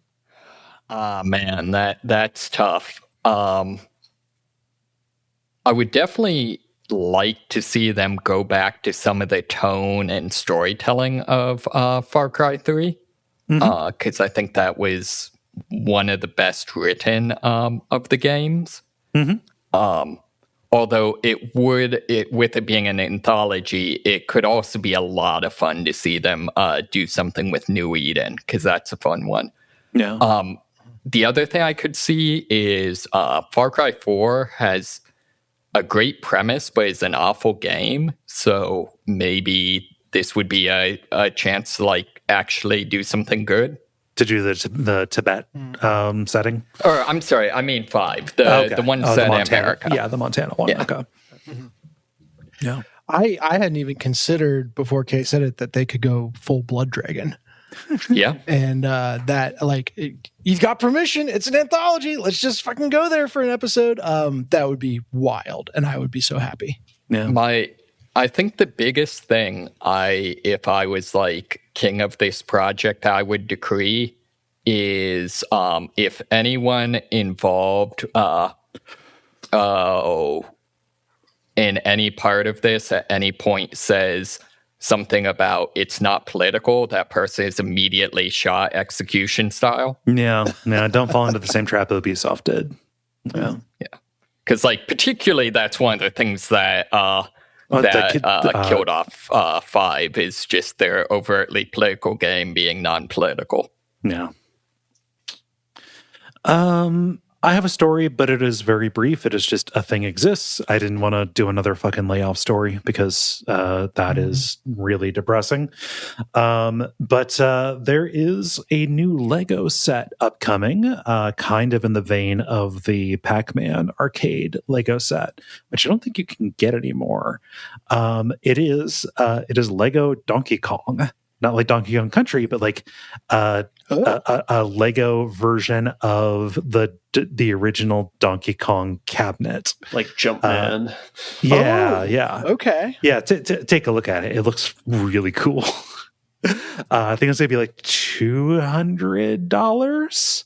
Man, that's tough. I would definitely like to see them go back to some of the tone and storytelling of Far Cry 3, because I think that was one of the best written of the games. Although with it being an anthology, it could also be a lot of fun to see them do something with New Eden, because that's a fun one.
Yeah.
The other thing I could see is Far Cry 4 has a great premise, but it's an awful game. So maybe this would be a chance to like actually do something good.
To do the Tibet setting?
Or I'm sorry, I mean 5. The one set in America.
Yeah, the Montana one.
Yeah.
Okay. Yeah.
I hadn't even considered before Kaye said it that they could go full Blood Dragon.
Yeah.
And that like you've got permission, it's an anthology, let's just fucking go there for an episode. That would be wild, and I would be so happy.
Yeah.
I think the biggest thing if I was like king of this project, I would decree is if anyone involved in any part of this at any point says something about it's not political, that person is immediately shot execution style.
Yeah. Don't fall into the same trap that Ubisoft did. Yeah.
Because like particularly that's one of the things that killed off 5 is just their overtly political game being non-political.
Yeah. I have a story, but it is very brief. It is just a thing exists. I didn't want to do another fucking layoff story because that is really depressing. But there is a new Lego set upcoming, kind of in the vein of the Pac-Man arcade Lego set, which I don't think you can get anymore. It is Lego Donkey Kong. Not like Donkey Kong Country, but like a Lego version of the original Donkey Kong cabinet,
like Jumpman.
Yeah.
Okay.
Yeah, take a look at it. It looks really cool. I think it's gonna be like $200.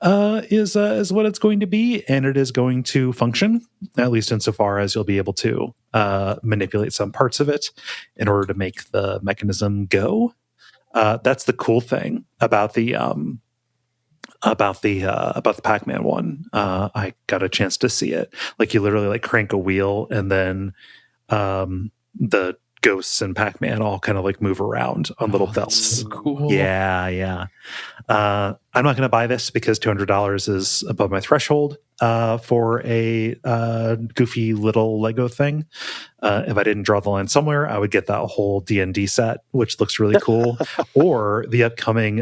is what it's going to be, and it is going to function, at least insofar as you'll be able to manipulate some parts of it in order to make the mechanism go. That's the cool thing about the Pac-Man one. I got a chance to see it. Like, you literally like crank a wheel, and then the ghosts and Pac-Man all kind of like move around on little belts.
So cool.
Yeah. I'm not going to buy this because $200 is above my threshold for a goofy little Lego thing. If I didn't draw the line somewhere, I would get that whole D&D set, which looks really cool. Or the upcoming.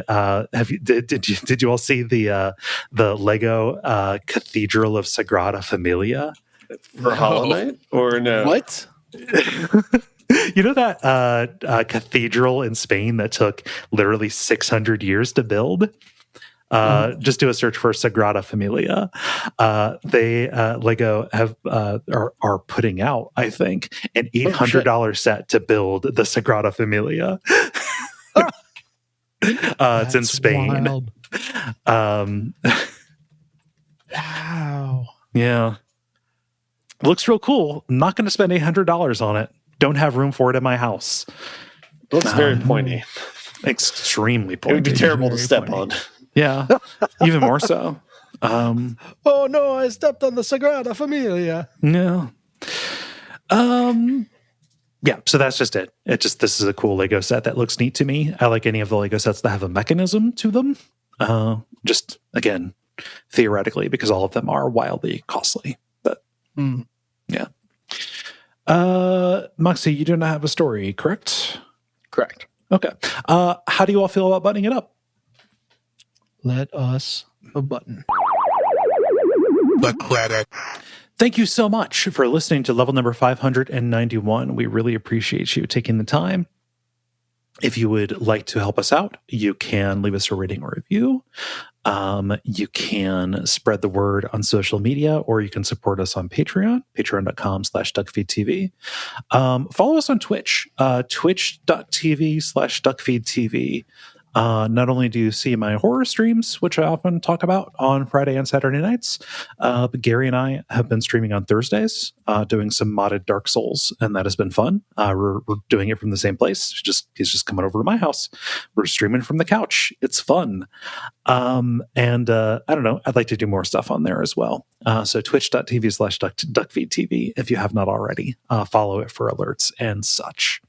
Did you all see the Lego Cathedral of Sagrada Familia
For Hollow Knight? Or no?
What?
You know that cathedral in Spain that took literally 600 years to build? Just do a search for Sagrada Familia. They Lego are putting out, I think, an $800 set to build the Sagrada Familia. It's in Spain.
Wow.
Yeah, looks real cool. I'm not going to spend $800 on it. Don't have room for it in my house.
Looks very pointy.
Extremely pointy.
It would be terrible to
Very
step
pointy.
on.
Yeah, even more so.
Oh no, I stepped on the Sagrada Familia.
No. Yeah, so that's just it. This is a cool Lego set that looks neat to me. I like any of the Lego sets that have a mechanism to them. Just, again, theoretically, because all of them are wildly costly. But, yeah. Moxie, you do not have a story, correct?
Correct.
Okay. How do you all feel about buttoning it up?
Let us a button.
The credit.
Thank you so much for listening to level number 591. We really appreciate you taking the time. If you would like to help us out, you can leave us a rating or review. You can spread the word on social media, or you can support us on Patreon, patreon.com/DuckFeed.tv. Follow us on Twitch, twitch.tv/DuckFeed.tv. Not only do you see my horror streams, which I often talk about on Friday and Saturday nights, but Gary and I have been streaming on Thursdays, doing some modded Dark Souls, and that has been fun. We're doing it from the same place. He's just coming over to my house. We're streaming from the couch. It's fun. And I don't know, I'd like to do more stuff on there as well. So twitch.tv/DuckFeed.tv, if you have not already. Follow it for alerts and such.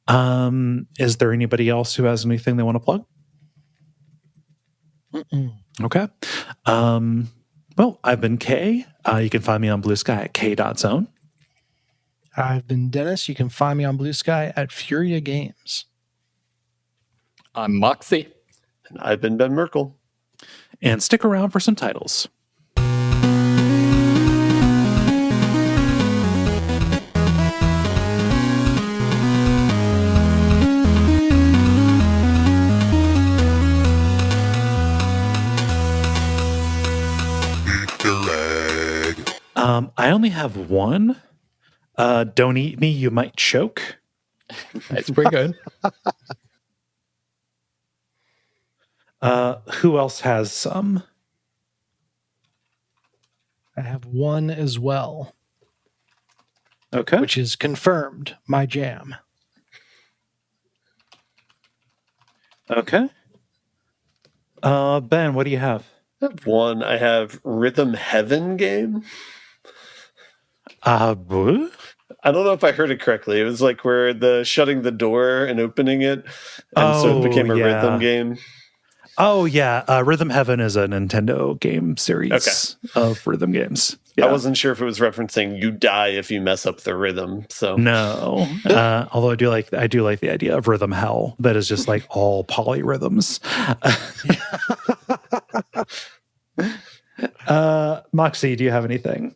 Is there anybody else who has anything they want to plug? Okay. Well, I've been Kaye. You can find me on Blue Sky at Kaye.zone.
I've been Dennis. You can find me on Blue Sky at Furia Games.
I'm Moxie.
And I've been Ben Merkel.
And stick around for some titles. I only have one. Don't eat me, you might choke.
That's pretty good.
Who else has some?
I have one as well.
Okay.
Which is confirmed, my jam.
Okay. Ben, what do you have?
I have one. I have Rhythm Heaven game.
What?
I don't know if I heard it correctly. It was like where the shutting the door and opening it, and so it became a rhythm game.
Oh yeah, Rhythm Heaven is a Nintendo game series of rhythm games. Yeah.
I wasn't sure if it was referencing you die if you mess up the rhythm. So
no, although I do like the idea of rhythm hell that is just like all polyrhythms. Moxie, do you have anything?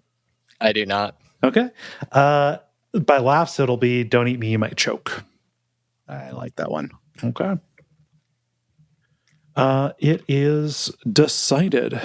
I do not.
Okay. By laughs, it'll be "Don't eat me, you might choke."
I like that one.
Okay. It is decided.